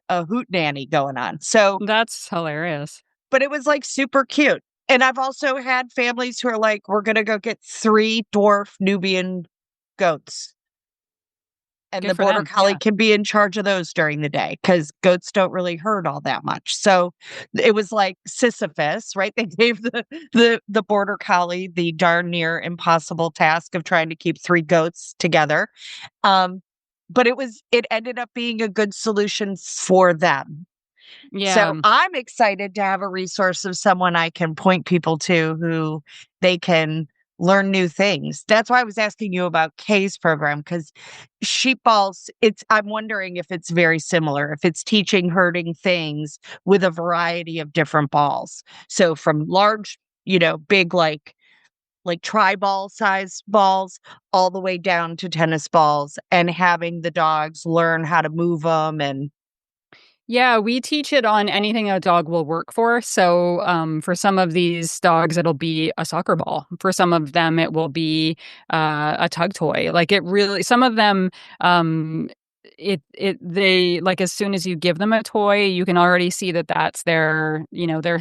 a hoot nanny going on. So, That's hilarious. but it was like super cute. And I've also had families who are like, we're going to go get 3 dwarf Nubian goats. And Good the for border them. collie Yeah. can be in charge of those during the day because goats don't really herd all that much. So it was like Sisyphus, right? They gave the border collie the darn near impossible task of trying to keep 3 goats together. But it ended up being a good solution for them. So Yeah. I'm excited to have a resource of someone I can point people to who they can learn new things. That's why I was asking you about Kay's program, because sheep balls, I'm wondering if it's very similar, if it's teaching herding things with a variety of different balls. So from large, big like tri-ball size balls all the way down to tennis balls, and having the dogs learn how to move them. And Yeah, we teach it on anything a dog will work for. So, for some of these dogs, it'll be a soccer ball. For some of them, it will be a tug toy. Like it really, some of them, they like, as soon as you give them a toy, you can already see that that's their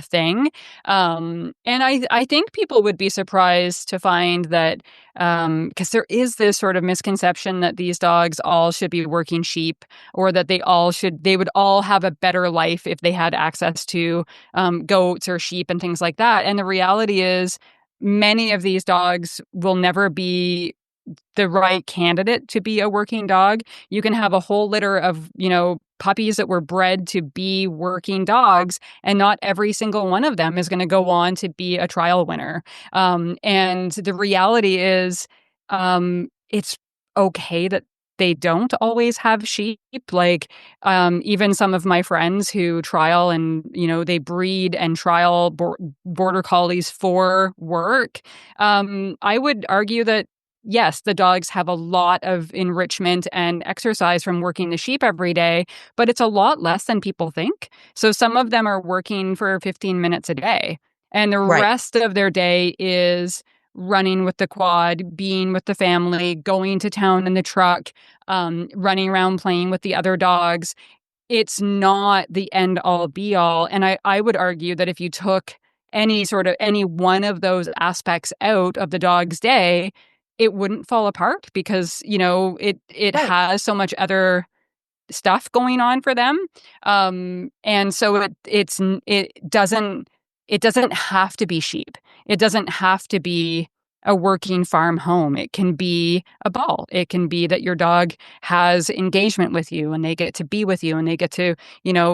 thing. And I think people would be surprised to find that, because there is this sort of misconception that these dogs all should be working sheep, or that they would all have a better life if they had access to goats or sheep and things like that. And the reality is, many of these dogs will never be the right candidate to be a working dog. You can have a whole litter of, puppies that were bred to be working dogs, and not every single one of them is going to go on to be a trial winner. And the reality is, it's okay that they don't always have sheep. Like, even some of my friends who trial and, they breed and trial border collies for work. I would argue that, yes, the dogs have a lot of enrichment and exercise from working the sheep every day, but it's a lot less than people think. So some of them are working for 15 minutes a day, and the right. rest of their day is running with the quad, being with the family, going to town in the truck, running around playing with the other dogs. It's not the end all be all. And I would argue that if you took any one of those aspects out of the dog's day, it wouldn't fall apart because, it Right. has so much other stuff going on for them. And so it doesn't have to be sheep. It doesn't have to be a working farm home. It can be a ball. It can be that your dog has engagement with you and they get to be with you and they get to,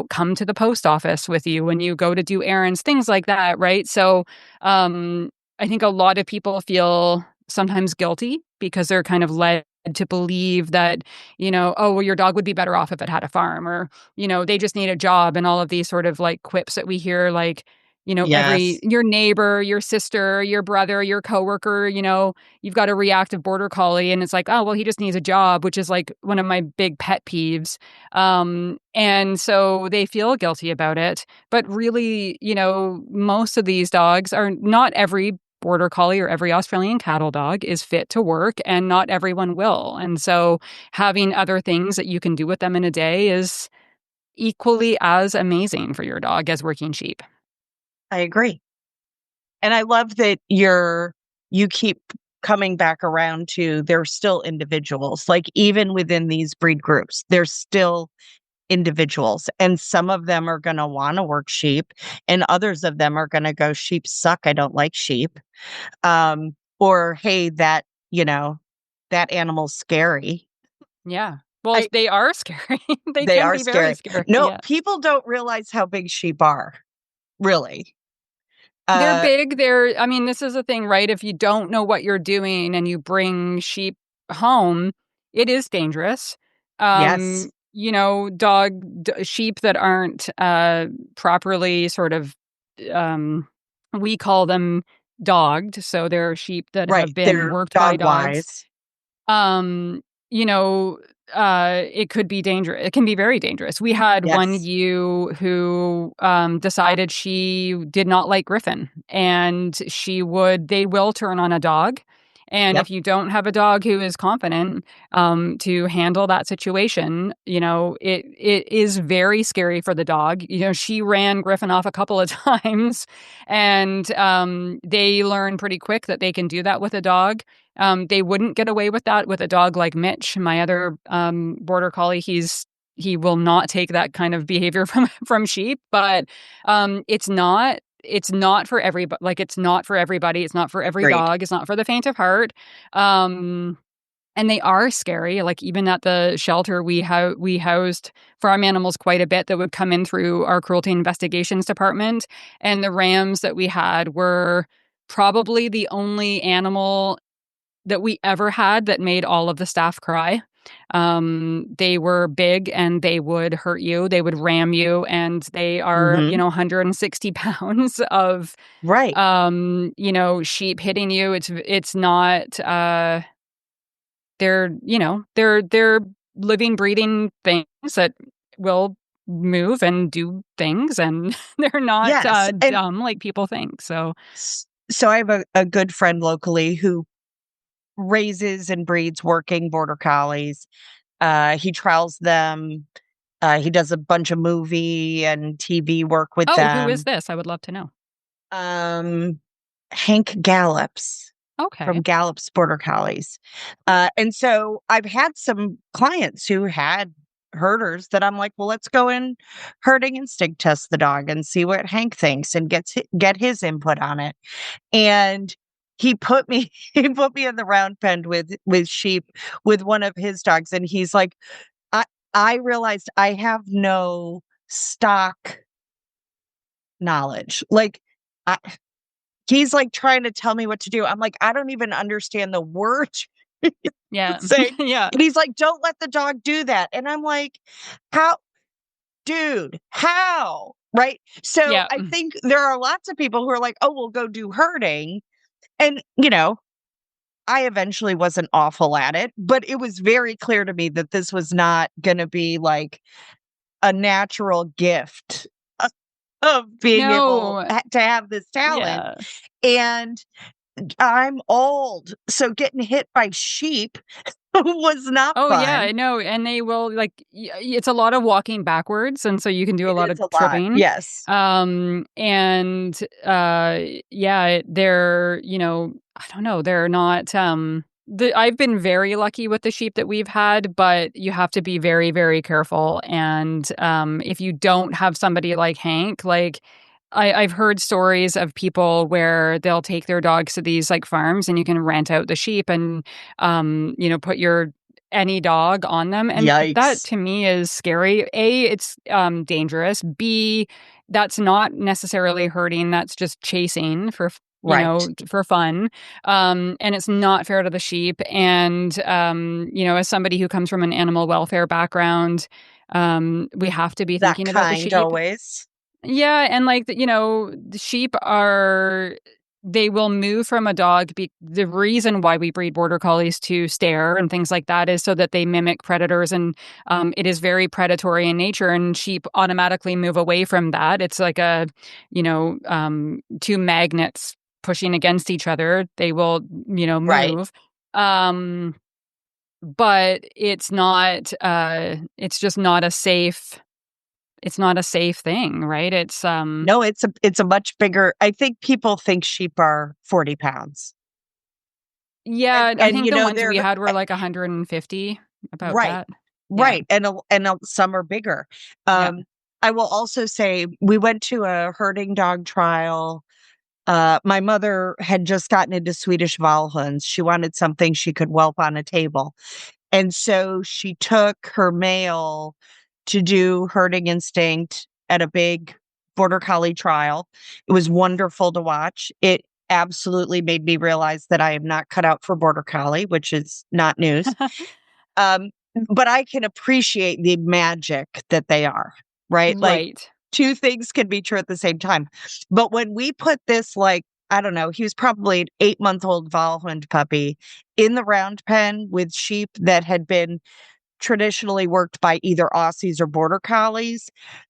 come to the post office with you when you go to do errands, things like that, right? So I think a lot of people feel sometimes guilty because they're kind of led to believe that, oh, well, your dog would be better off if it had a farm, or, they just need a job, and all of these sort of like quips that we hear, like, Yes. your neighbor, your sister, your brother, your coworker, you've got a reactive border collie, and it's like, oh, well, he just needs a job, which is like one of my big pet peeves. And so they feel guilty about it. But really, most of these dogs are not every border collie or every Australian cattle dog is fit to work, and not everyone will. And so having other things that you can do with them in a day is equally as amazing for your dog as working sheep. I agree. And I love that you keep coming back around to they're still individuals. Like even within these breed groups, they're still individuals. And some of them are going to want to work sheep, and others of them are going to go, sheep suck. I don't like sheep. Or, hey, that animal's scary. Yeah. Well, I, they are scary. They they can are be very scary. scary. No, Yeah. people don't realize how big sheep are, really. They're Uh, big. I mean, this is a thing, right? If you don't know what you're doing and you bring sheep home, it is dangerous. yes. Sheep that aren't properly sort of, um, we call them dogged. So they're sheep that Right. have been They're worked by dog dogs. wise. um you know it could be dangerous. It can be very dangerous. We had one Yes. ewe who decided she did not like Griffin, and they will turn on a dog. And Yep. if you don't have a dog who is confident to handle that situation, it is very scary for the dog. She ran Griffin off a couple of times, and they learn pretty quick that they can do that with a dog. They wouldn't get away with that with a dog like Mitch, my other border collie. He will not take that kind of behavior from sheep. But it's not for everybody. Like, it's not for everybody. It's not for every Agreed. dog. It's not for the faint of heart. And they are scary. Like, even at the shelter, we housed farm animals quite a bit that would come in through our cruelty investigations department, and the rams that we had were probably the only animal that we ever had that made all of the staff cry. They were big and they would hurt you. They would ram you, and they are, Hmm. 160 pounds of, Right. sheep hitting you. It's not, they're living, breathing things that will move and do things, and they're not Yes. And dumb like people think. So, so I have a good friend locally who raises and breeds working border collies. He trials them. He does a bunch of movie and TV work with oh, who is them. this? I would love to know. Um, Hank Gallops Okay. from Gallup's Border Collies. And so I've had some clients who had herders that I'm like, well, let's go in herding instinct test the dog and see what Hank thinks and get his input on it. And he put me he put me in the round pen with sheep with one of his dogs, and he's like, I I realized I have no stock knowledge. Like, I, he's like trying to tell me what to do. I'm like, I don't even understand the words Yeah. saying. Yeah. And he's like, don't let the dog do that. And I'm like, how, dude, how? Right. So Yeah. I think there are lots of people who are like, oh, we'll go do herding. And, I eventually wasn't awful at it, but it was very clear to me that this was not going to be like a natural gift of being able No. to have this talent. Yeah. And I'm old, so getting hit by sheep was not Oh, yeah, fun. I know, and they will, like it's a lot of walking backwards, and so you can do a It lot of is a lot. tripping. Yes. And, yeah, they're, I don't know, they're not, I've been very lucky with the sheep that we've had, but you have to be very, very careful, and, if you don't have somebody like Hank, like, I've heard stories of people where they'll take their dogs to these, like, farms, and you can rent out the sheep and, put your any dog on them, and that Yikes. to me is scary. A, it's, dangerous. B, that's not necessarily hurting, that's just chasing for Right. for fun, and it's not fair to the sheep, and, as somebody who comes from an animal welfare background, we have to be That thinking about the kind sheep. always. Yeah, and, like, the sheep are they will move from a dog the reason why we breed border collies to stare and things like that is so that they mimic predators, and, it is very predatory in nature, and sheep automatically move away from that. It's like two magnets pushing against each other. They will, Right. move. Um, but it's just not a safe thing, right? No, it's a much bigger. I think people think sheep are 40 pounds. Yeah, I And think the ones we they're had were like 150, about right. that. Yeah, Right. Some are bigger. yeah. Um, I will also say we went to a herding dog trial. My mother had just gotten into Swedish Valhunds. She wanted something she could whelp on a table. And so she took her male to do herding instinct at a big border collie trial. It was wonderful to watch. It absolutely made me realize that I am not cut out for border collie, which is not news. Um, but I can appreciate the magic that they are, right? Like Right. two things can be true at the same time. But when we put this, like, I don't know, he was probably an 8-month-old Valhund puppy in the round pen with sheep that had been traditionally worked by either Aussies or border collies,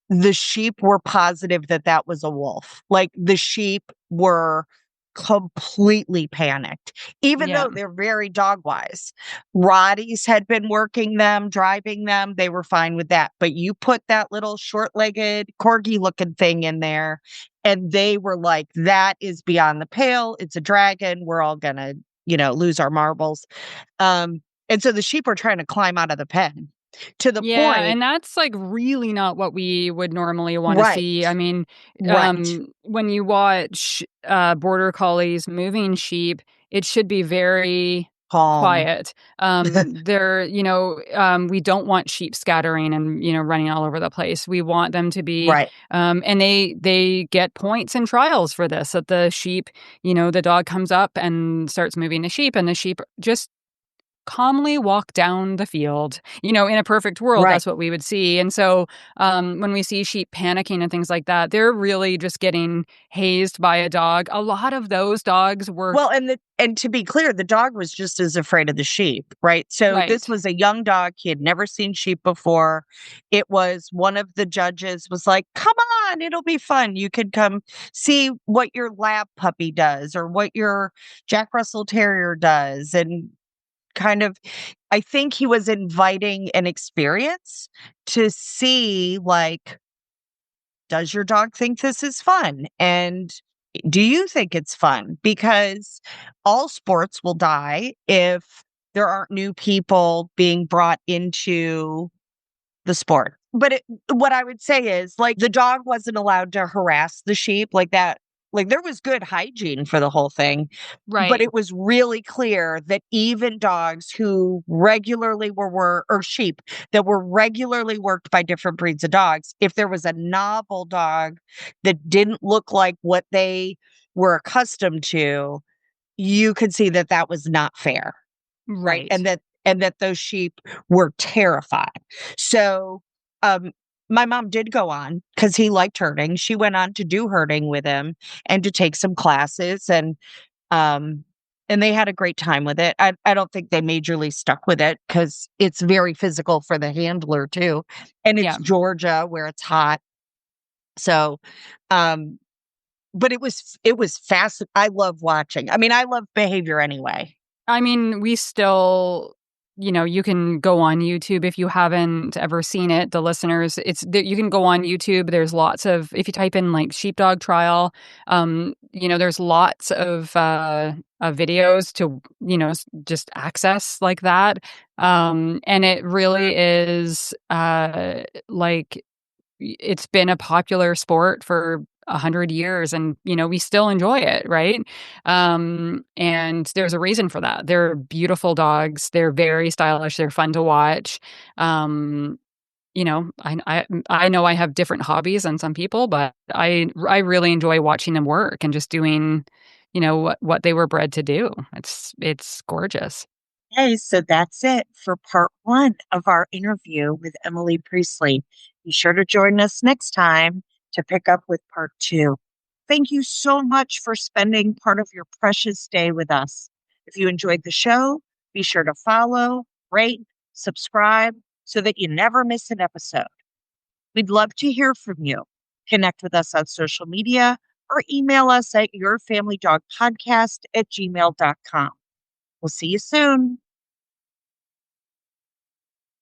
the sheep were positive that that was a wolf. Like the sheep were completely panicked, even Yeah. though they're very dog wise. Rotties had been working them, driving them. They were fine with that. But you put that little short legged corgi looking thing in there, and they were like, that is beyond the pale. It's a dragon. We're all going to, lose our marbles. Um, and so the sheep are trying to climb out of the pen to the Yeah, point. and that's, like, really not what we would normally wanna Right, see. I mean, right, when you watch, border collies moving sheep, it should be very calm. quiet. We don't want sheep scattering and, running all over the place. We want them to be, Right. and they get points in trials for this, that the sheep, the dog comes up and starts moving the sheep, and the sheep just calmly walk down the field. In a perfect world, Right. that's what we would see. And so, when we see sheep panicking and things like that, they're really just getting hazed by a dog. A lot of those dogs were Well, and to be clear, the dog was just as afraid of the sheep, right? So this right, was a young dog. He had never seen sheep before. It was one of the judges was like, "Come on, it'll be fun. You could come see what your lab puppy does or what your Jack Russell Terrier does." And kind of, I think he was inviting an experience to see, like, does your dog think this is fun? And do you think it's fun? Because all sports will die if there aren't new people being brought into the sport. But what I would say is, like, the dog wasn't allowed to harass the sheep like that. Like, there was good hygiene for the whole thing, but right, it was really clear that even dogs who regularly or sheep that were regularly worked by different breeds of dogs, if there was a novel dog that didn't look like what they were accustomed to, you could see that that was not fair. Right, right. and that those sheep were terrified. So, um, my mom did go on because he liked herding. She went on to do herding with him and to take some classes, um, and they had a great time with it. I don't think they majorly stuck with it because it's very physical for the handler too, and it's Yeah. Georgia where it's hot. So, um but it was fast. I love watching. I mean, I love behavior anyway. I mean, we still, you can go on YouTube if you haven't ever seen it. The listeners, you can go on YouTube. There's lots of, if you type in like sheepdog trial, there's lots of videos to, just access like that. And it really is, like, it's been a popular sport for 100 years, and we still enjoy it, right? And there's a reason for that. They're beautiful dogs, they're very stylish, they're fun to watch. I know I have different hobbies than some people, but I really enjoy watching them work and just doing what they were bred to do. It's gorgeous. Okay, so that's it for part one of our interview with Emily Priestley. Be sure to join us next time to pick up with part two. Thank you so much for spending part of your precious day with us. If you enjoyed the show, be sure to follow, rate, subscribe so that you never miss an episode. We'd love to hear from you. Connect with us on social media or email us at yourfamilydogpodcast@gmail.com. We'll see you soon.